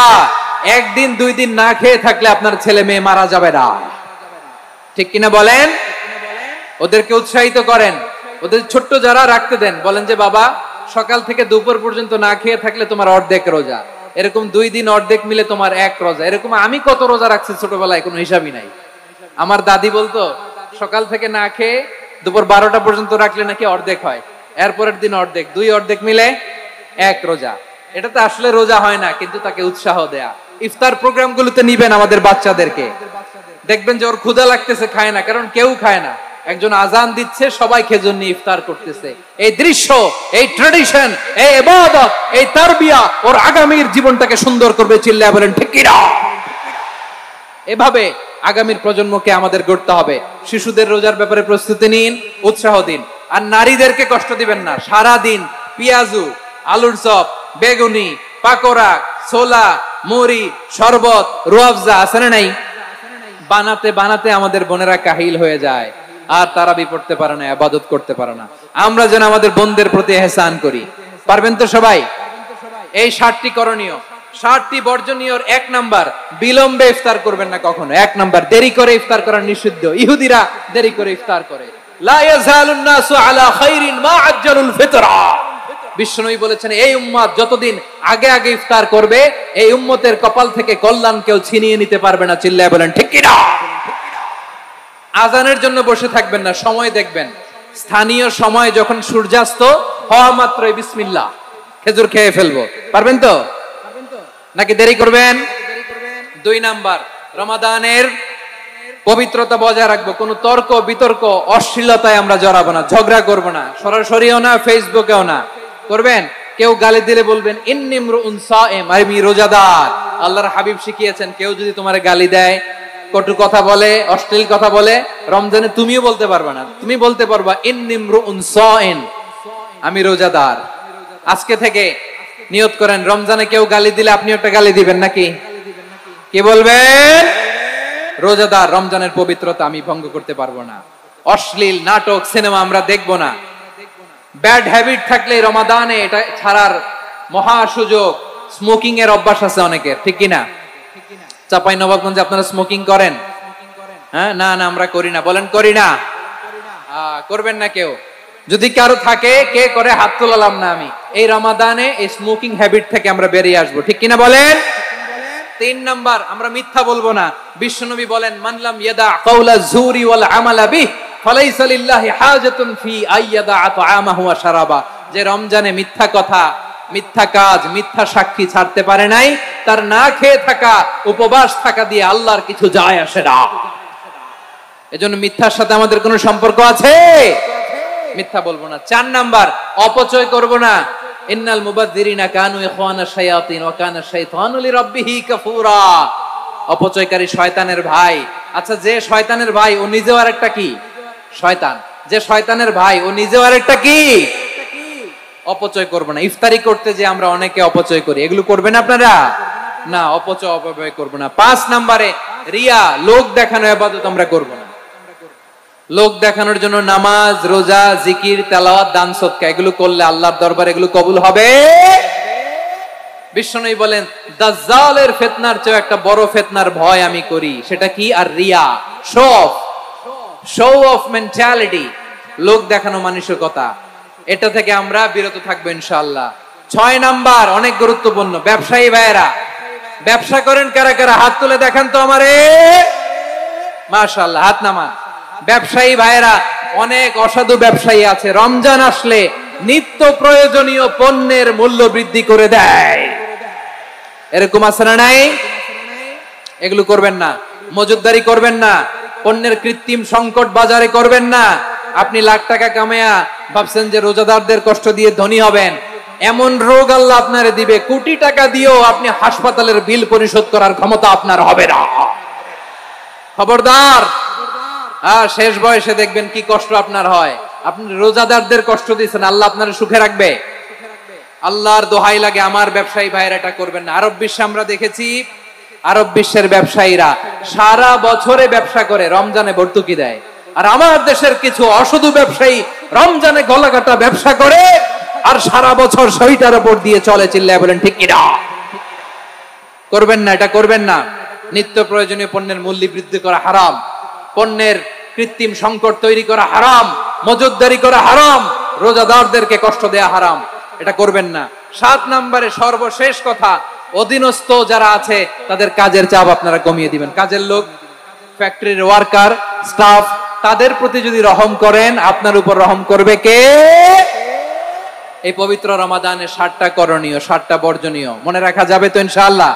একদিন 2 দিন না খেয়ে থাকলে আপনার ছেলে মেয়ে মারা যাবে না, ঠিক কিনা বলেন? ওদেরকে উৎসাহিত করেন, ওদের ছোট্ট যারা রাখতে দেন, বলেন যে বাবা সকাল থেকে দুপুর পর্যন্ত না খেয়ে থাকলে তোমার অর্ধেক রোজা, এরকম 2 দিন অর্ধেক মিলে তোমার 1 রোজা। এরকম আমি কত রোজা রাখছি ছোটবেলায় কোনো হিসাবই নাই। আমার দাদি বলতো সকাল থেকে না খেয়ে দুপুর 12টা পর্যন্ত রাখলে নাকি অর্ধেক হয়, এরপরের দিন অর্ধেক, 2 অর্ধেক মিলে 1 রোজা। এটা তো আসলে রোজা হয় না, কিন্তু তাকে উৎসাহ দেয়া। ইফতার প্রোগ্রামগুলোতে নিবেন আমাদের বাচ্চাদেরকে, দেখবেন যে ওর ক্ষুধা লাগতেছে, খায় না, কারণ কেউ খায় না। একজন আজান দিচ্ছে, সবাই খেজুর নিয়ে ইফতার করতেছে। এই দৃশ্য, এই ট্র্যাডিশন, এই ইবাদত, এই তারবিয়া ওর আগামীর জীবনটাকে সুন্দর করবে। চিল্লায়া বলেন ঠিক কি না? এভাবে আগামীর প্রজন্মকে আমাদের গড়তে হবে। শিশুদের রোজার ব্যাপারে প্রস্তুতি নিন, উৎসাহ দিন। আর নারীদেরকে কষ্ট দিবেন না। সারা দিন পেঁয়াজু, আলুর চপ, বেগুনি, পাকোড়া, ছোলা, মুড়ি, শরবত, রুয়াবজা আছে না নাই, বানাতে বানাতে আমাদের বোনেরা কাহিল হয়ে যায়, আর তারাবি পড়তে পারে না, ইবাদত করতে পারে না। আমরা যেন আমাদের বোনদের প্রতি ইহসান করি। পারবেন তো সবাই? এই 7টি করণীয়, 7টি বর্জনীয়। 1 নাম্বার, বিলম্বে ইফতার করবেন না কখনো। 1 নাম্বার, দেরি করে ইফতার করা নিষিদ্ধ। ইহুদিরা দেরি করে ইফতার করে। লা ইয়াজালুন নাসু আলা খাইরিন মা আজ্জালুল ফিতরা। বিশ্বনবী বলেছেন এই উম্মত যতদিন আগে আগে ইফতার করবে, এই উম্মতের কপাল থেকে কল্যাণ কেউ ছিনিয়ে নিতে পারবে না। চিল্লায়া বলেন ঠিক কি না? আজানের জন্য বসে থাকবেন না, সময় দেখবেন। স্থানীয় সময় যখন সূর্যাস্ত হওয়া মাত্রই বিসমিল্লাহ, খেজুর খেয়ে ফেলবো। পারবেন তো? নাকি দেরি করবেন? 2 নাম্বার, রমাদানের পবিত্রতা বজায় রাখবো। কোনো তর্ক বিতর্ক অশ্লীলতায় আমরা জড়াবো না, ঝগড়া করবো না, সরাসরিও না, ফেসবুকেও না। করবেন কেউ গালি দিলে বলবেন ইন্নিমরুন সাইম, আমি রোজাদার। আল্লাহর হাবিব শিখিয়েছেন কেউ যদি তোমার গালি দেয়, কটু কথা বলে, অশ্লীল কথা বলে, রমজানে তুমিও বলতে পারবে না। তুমি বলতে পারবা ইন্নিমরুন সাইম, আমি রোজাদার। আজকে থেকে নিয়ত করেন, রমজানে কেউ গালি দিলে আপনি একটা গালি দিবেন নাকি? কি বলবেন? রোজাদার, রমজানের পবিত্রতা আমি ভঙ্গ করতে পারবো না। অশ্লীল নাটক, সিনেমা আমরা দেখবো না। ব্যাড হ্যাবিট থাকলে রমাদানে এটা ছাড়ার মহা সুযোগ। স্মোকিং এর অভ্যাস আছে অনেকের, ঠিক কিনা? চাপাই নবাবগঞ্জে আপনারা স্মোকিং করেন? হ্যাঁ, না না আমরা করি না। বলেন করি না? করবেন না কেউ? যদি কারো থাকে, কে করে হাত তোলালাম না আমি। এই রমাদানে এই স্মোকিং হ্যাবিট থেকে আমরা বেরিয়ে আসবো, ঠিক কিনা বলেন? 3 নাম্বার, আমরা মিথ্যা বলবো না। বিশ্বনবী বলেন মানলাম ইয়াদা কাওলা যুরি ওয়াল আমালা বিহি ফালাইসা লিল্লাহি হাজাতুন ফি আইয়াদা তাআমাহু ওয়া শারাবা। যে রমজানে মিথ্যা কথা, মিথ্যা কাজ, মিথ্যা সাক্ষী ছাড়তে পারে নাই, তার না খেয়ে থাকা, উপবাস থাকা দিয়ে আল্লাহর কিছু যায় আসে না। এজন্য মিথ্যার সাথে আমাদের কোনো সম্পর্ক আছে? মিথ্যা বলবো না। 4 নাম্বার, অপচয় করব না। ইন্নাল মুবাযযিরিনা কানু ইখওয়ানাশ শায়াতিন ওয়া কানা শাইতানু লিরাব্বিহি কাফুরা। অপচয়কারী শয়তানের ভাই। আচ্ছা, যে শয়তানের ভাই ও নিজেও আরেকটা কি? শয়তান। যে শয়তানের ভাই ও নিজেও আরেকটা কি? অপচয় করব না। ইফতারি করতে যে আমরা অনেকে অপচয় করি, এগুলো করবেন আপনারা? না, অপচয় অপব্যয় করব না। 5 নম্বরে রিয়া, লোক দেখানো ইবাদত আমরা করব না। লোক দেখানোর জন্য নামাজ, রোজা, জিকির, তেলাওয়াত, দান সদকা এগুলো করলে আল্লাহর দরবারে এগুলো কবুল হবে। বিশ্বনবী বলেন দাজ্জালের ফিতনার চেয়ে একটা বড় ফিতনার ভয় আমি করি, সেটা কি? আর রিয়া, show off. Show off mentality, লোক দেখানো মানসিকতা, এটা থেকে আমরা বিরত থাকবো ইনশাআল্লাহ। 6 নাম্বার অনেক গুরুত্বপূর্ণ, ব্যবসায়ী ভাইয়েরা, ব্যবসা করেন কারা কারা হাত তুলে দেখান তো আমারে, মাশাআল্লাহ হাত নামান। ব্যবসায়ী ভাইয়েরা, অনেক অসাধু ব্যবসায়ী আছে রমজান আসলে নিত্য প্রয়োজনীয় পণ্যের মূল্য বৃদ্ধি করে দেয়, এরকম আছে না নাই? এগুলো করবেন না, মজুদদারি করবেন না, পণ্যের কৃত্রিম সংকট বাজারে করবেন না। আপনি লাখ টাকা কামায়া ভাবছেন যে রোজাদারদের কষ্ট দিয়ে ধনী হবেন, এমন রোগ আল্লাহ আপনারে দিবে, কোটি টাকা দিয়েও আপনি হাসপাতালের বিল পরিশোধ করার ক্ষমতা আপনার হবে না। খবরদার। শেষ বয়সে দেখবেন কি কষ্ট আপনার হয়। আপনি রোজাদারদের কষ্ট দিচ্ছেন, আল্লাহ আপনার সুখে রাখবে? আল্লাহর দোহাই লাগে আমার ব্যবসায়ী ভাইয়েরা এটা করবেন না। আরব বিশ্বে আমরা দেখেছি, আরব বিশ্বের ব্যবসায়ীরা সারা বছরে ব্যবসা করে, রমজানে ভর্তুকি দেয়। আর আমার দেশের কিছু অসাধু ব্যবসায়ী রমজানে গলাকাটা ব্যবসা করে আর সারা বছর শরীরটার উপর দিয়ে চলে, চিল্লায় বলেন ঠিক কিনা? করবেন না, এটা করবেন না। নিত্য প্রয়োজনীয় পণ্যের মূল্য বৃদ্ধি করা হারাম, পণ্যের কৃত্রিম সংকট তৈরি করা হারাম, মজুদদারি করা হারাম, রোজাদারদেরকে কষ্ট দেয়া হারাম, এটা করবেন না। 7 নম্বরে সর্বশেষ কথা, অধীনস্থ যারা আছে তাদের কাজের চাপ আপনারা কমিয়ে দিবেন। কাজের লোক, ফ্যাক্টরির ওয়ার্কার, স্টাফ, তাদের প্রতি যদি রহম করেন, আপনার উপর রহম করবে কে? এই পবিত্র রমাদানে 7টা করণীয়, 7টা বর্জনীয় মনে রাখা যাবে তো ইনশাআল্লাহ?